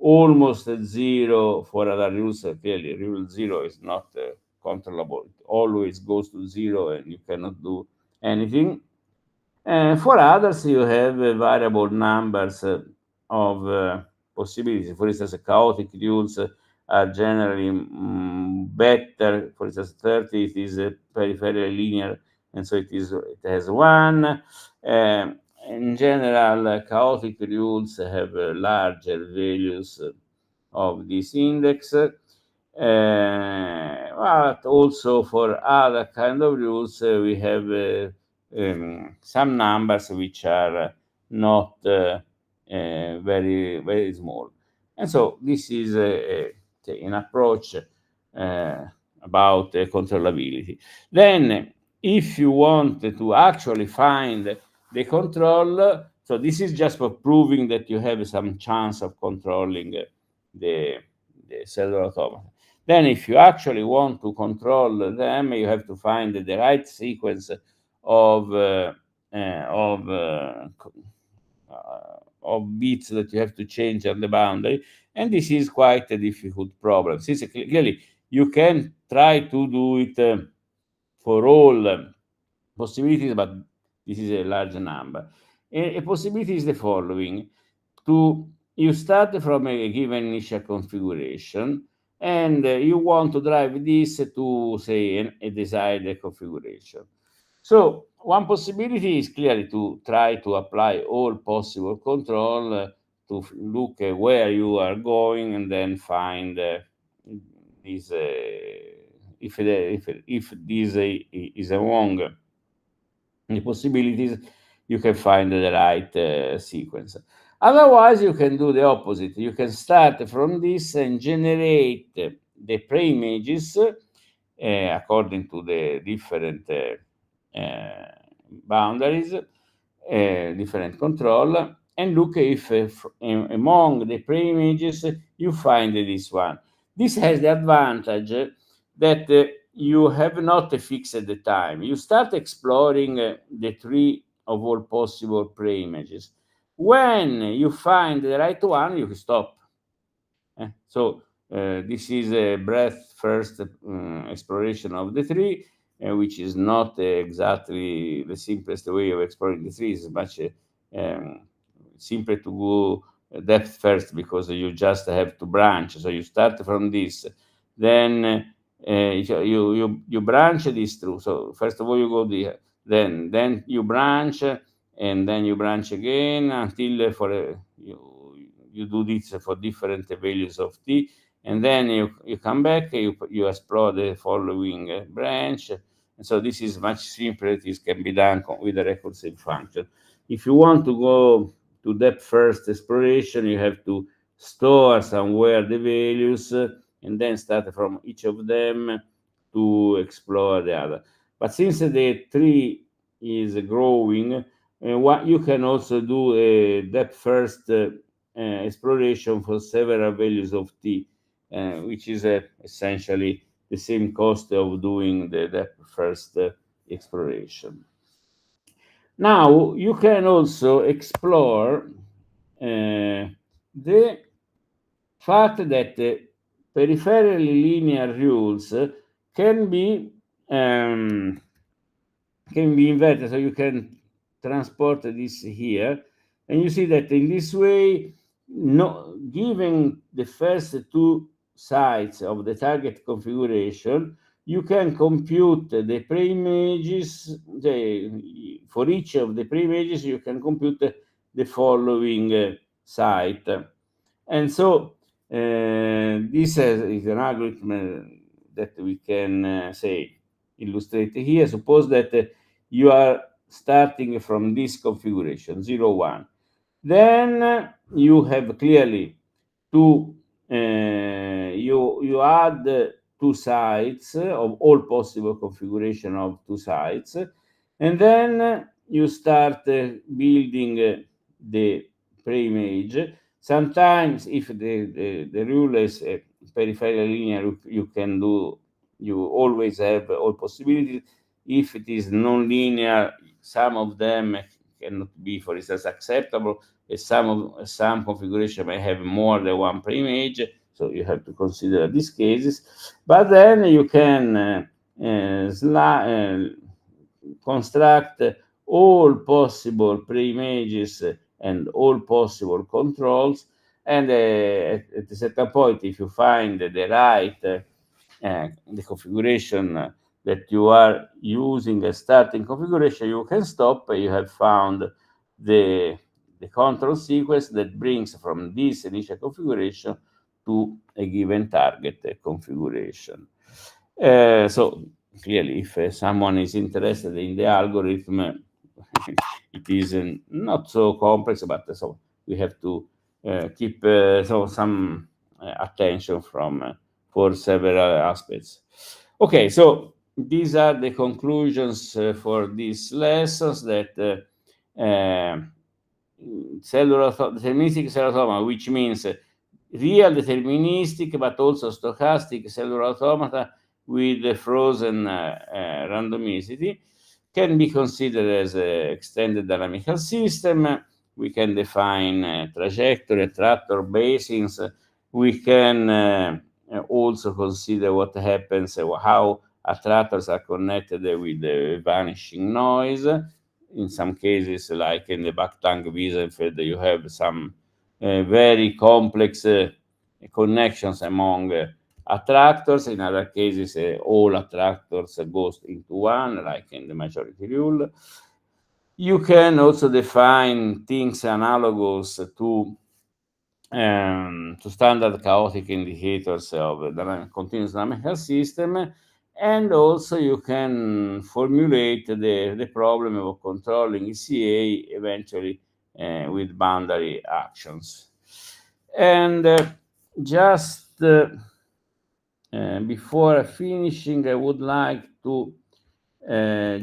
almost 0 for other rules. Clearly, rule 0 is not controllable. It always goes to 0 and you cannot do anything. For others, you have variable numbers of possibilities. For instance, chaotic rules are generally better. For instance, 30, it is peripherally linear, and so it has 1. In general, chaotic rules have larger values of this index. But also for other kind of rules, we have some numbers which are not very, very small. And so this is an approach about controllability. Then, if you want to actually find the control, so this is just for proving that you have some chance of controlling the cellular automata. Then if you actually want to control them, you have to find the right sequence of bits that you have to change on the boundary, and this is quite a difficult problem. Since clearly you can try to do it for all possibilities, but this is a large number. A possibility is the following: you start from a given initial configuration, and you want to drive this to, say, a desired configuration. So one possibility is clearly to try to apply all possible control to look at where you are going, and then find this if this is among the possibilities, you can find the right sequence. Otherwise, you can do the opposite. You can start from this and generate the preimages according to the different boundaries, different control, and look if among the preimages you find this one. This has the advantage that you have not a fixed time. You start exploring the tree of all possible preimages. When you find the right one, you stop. So this is a breadth first exploration of the tree, which is not exactly the simplest way of exploring the tree. It's much simpler to go depth first, because you just have to branch. So you start from this, then you branch this through. So first of all you go there, then you branch, and then you branch again until you do this for different values of t, and then you come back, you explore the following branch. And so this is much simpler. This can be done with a recursive function. If you want to go to depth first exploration, you have to store somewhere the values, and then start from each of them to explore the other. But since the tree is growing, what you can also do a depth first exploration for several values of t, which is essentially the same cost of doing the depth first exploration. Now you can also explore the fact that peripherally linear rules can be um, inverted, so you can transport this here, and you see that in this way, given the first two sides of the target configuration, you can compute the preimages. For each of the preimages, you can compute the following site. And so this is an algorithm that we can say illustrate here. Suppose that you are starting from this configuration 0 1. Then you have clearly to you add two sides of all possible configuration of two sides, and then you start building the preimage. Sometimes if the rule is peripheral linear, you always have all possibilities. If it is non-linear, some of them cannot be, for instance, acceptable. Some configuration may have more than one preimage, so you have to consider these cases. But then you can construct all possible preimages and all possible controls, and at a certain point, if you find the right the configuration that you are using a starting configuration, you can stop. You have found the control sequence that brings from this initial configuration to a given target configuration. So clearly, if someone is interested in the algorithm, it is not so complex, but so we have to keep some attention for several aspects. Okay, so these are the conclusions for these lessons that deterministic cellular automata, which means real deterministic but also stochastic cellular automata with frozen randomicity, can be considered as an extended dynamical system. We can define trajectory, attractor basins. We can also consider what happens, how attractors are connected with the vanishing noise. In some cases, like in the Backtang-Wiesenfeld, you have some very complex connections among attractors. In other cases, all attractors goes into one, like in the majority rule. You can also define things analogous to standard chaotic indicators of the continuous dynamical system, and also you can formulate the problem of controlling ECA eventually with boundary actions. And just before finishing, I would like to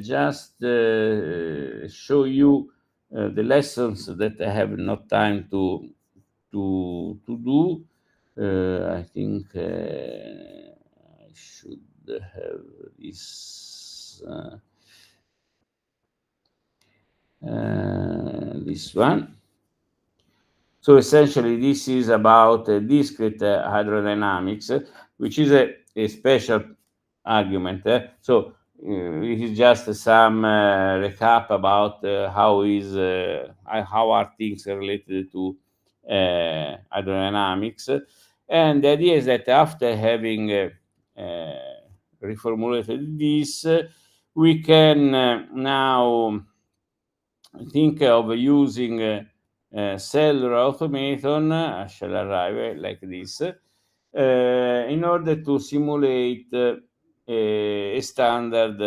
just show you the lessons that I have not time to do. I think I should have this one. So essentially, this is about discrete hydrodynamics, which is a special argument. So it is just some recap about how are things related to hydrodynamics. And the idea is that after having reformulated this, we can now think of using cellular automaton. I shall arrive like this in order to simulate a standard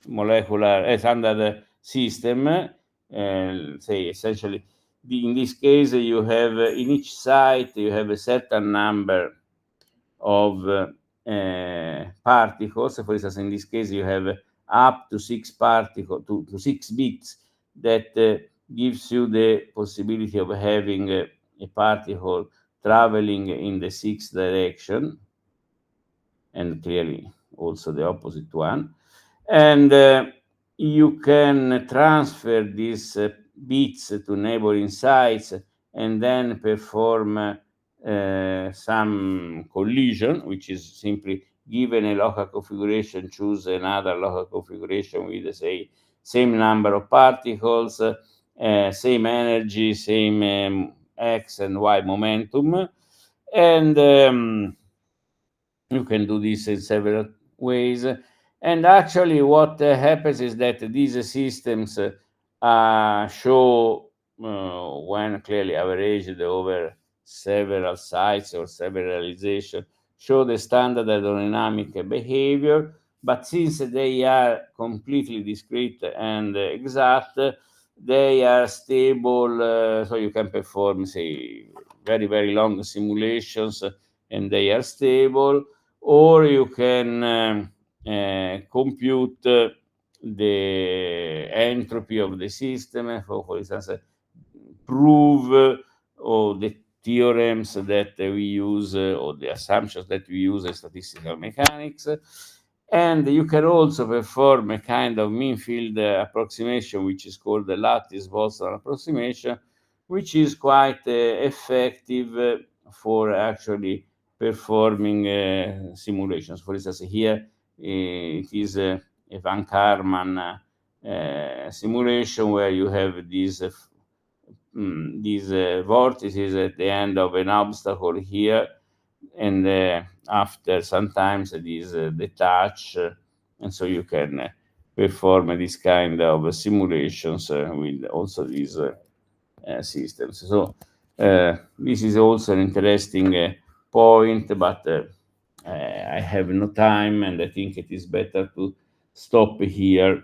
molecular standard system. Say essentially, in this case, you have in each site you have a certain number of particles. For instance, in this case, you have up to 6 bits that gives you the possibility of having a particle traveling in the 6th direction, and clearly also the opposite one. And you can transfer these bits to neighboring sites and then perform some collision, which is simply given a local configuration, choose another local configuration with, say, same number of particles, same energy, same x and y momentum. And you can do this in several ways. And actually, what happens is that these systems show, when clearly averaged over several sites or several realizations, show the standard aerodynamic behavior. But since they are completely discrete and exact, they are stable, so you can perform, say, very, very long simulations, and they are stable. Or you can compute the entropy of the system, for instance, prove all the theorems that we use or the assumptions that we use in statistical mechanics. And you can also perform a kind of mean field approximation, which is called the lattice Boltzmann approximation, which is quite effective for actually performing simulations. For instance, here it is a Van Karman simulation where you have these vortices at the end of an obstacle here, and after sometimes these detach, and so you can perform this kind of simulations with also these systems. So this is also an interesting point, but I have no time, and I think it is better to stop here.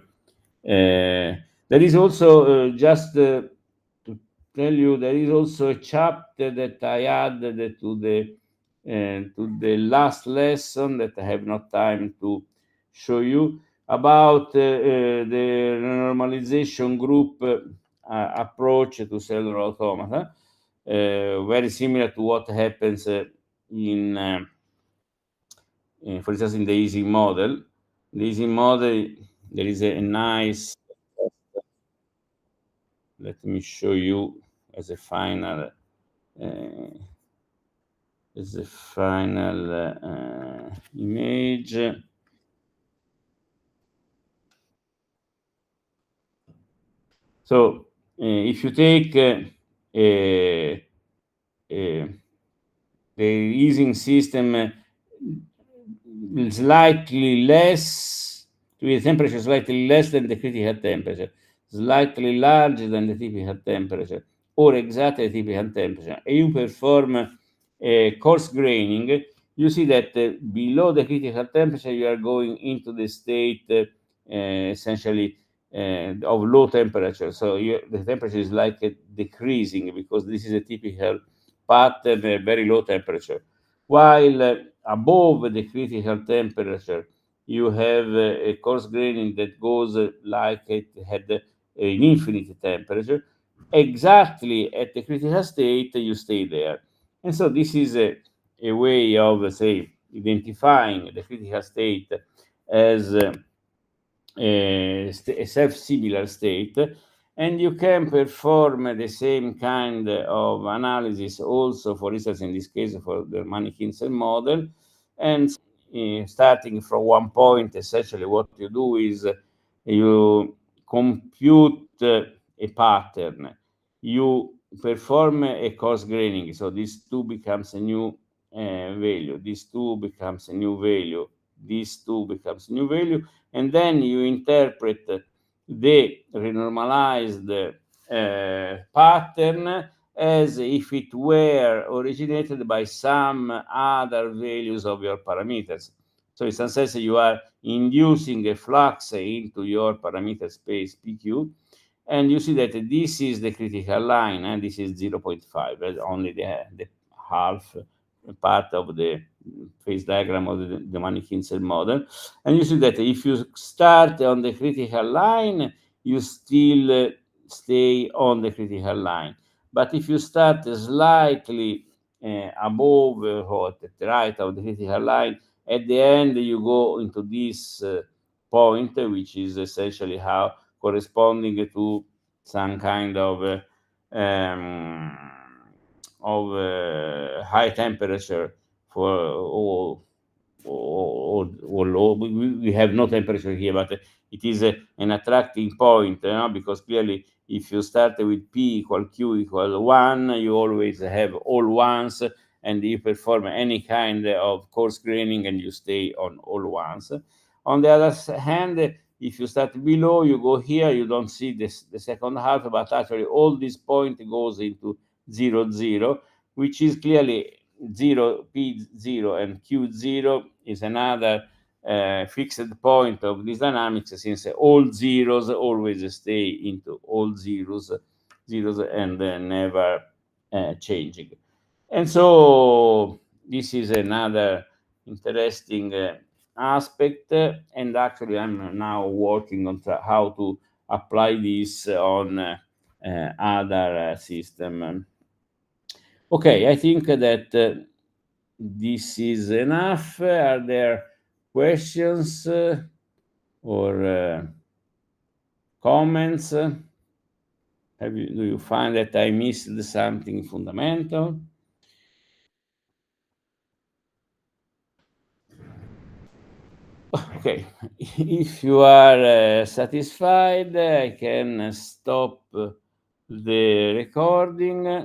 There is also, just to tell you, there is also a chapter that I added to the last lesson that I have not time to show you, about the normalization group approach to cellular automata, very similar to what happens for instance, in the easy model. The easy model, there is a nice, let me show you as a final image. So if you take the easing system slightly less, with the temperature slightly less than the critical temperature, slightly larger than the typical temperature, or exactly the typical temperature, and you perform coarse graining, you see that below the critical temperature you are going into the state essentially of low temperature. So the temperature is like decreasing, because this is a typical pattern, very low temperature. While above the critical temperature, you have a coarse graining that goes like it had an infinite temperature. Exactly at the critical state, you stay there. And so this is a way of, say, identifying the critical state as a self-similar state, and you can perform the same kind of analysis also, for instance, in this case, for the Mann-Kinzel model. And starting from one point, essentially what you do is you compute a pattern, you perform a coarse graining, so this 2 becomes a new value, this 2 becomes a new value, this 2 becomes a new value, and then you interpret the renormalized pattern as if it were originated by some other values of your parameters. So in some sense, you are inducing a flux into your parameter space PQ, and you see that this is the critical line, and this is 0.5, only the half part of the phase diagram of the Mann-Kinzel model. And you see that if you start on the critical line, you still stay on the critical line. But if you start slightly above or at the right of the critical line, at the end you go into this point, which is essentially how corresponding to some kind of high temperature for or low. We have no temperature here, but it is an attracting point, because clearly if you start with P equal Q equal 1, you always have all ones, and you perform any kind of coarse graining and you stay on all ones. On the other hand, if you start below, you go here, you don't see this, the second half, but actually all this point goes into 0, 0, which is clearly 0, P0 and Q0 is another fixed point of this dynamics, since all zeros always stay into all zeros and never changing. And so this is another interesting aspect, and actually I'm now working on how to apply this on other system. Okay, I think that this is enough. Are there questions or comments? Do you find that I missed something fundamental? Okay, if you are satisfied, I can stop the recording.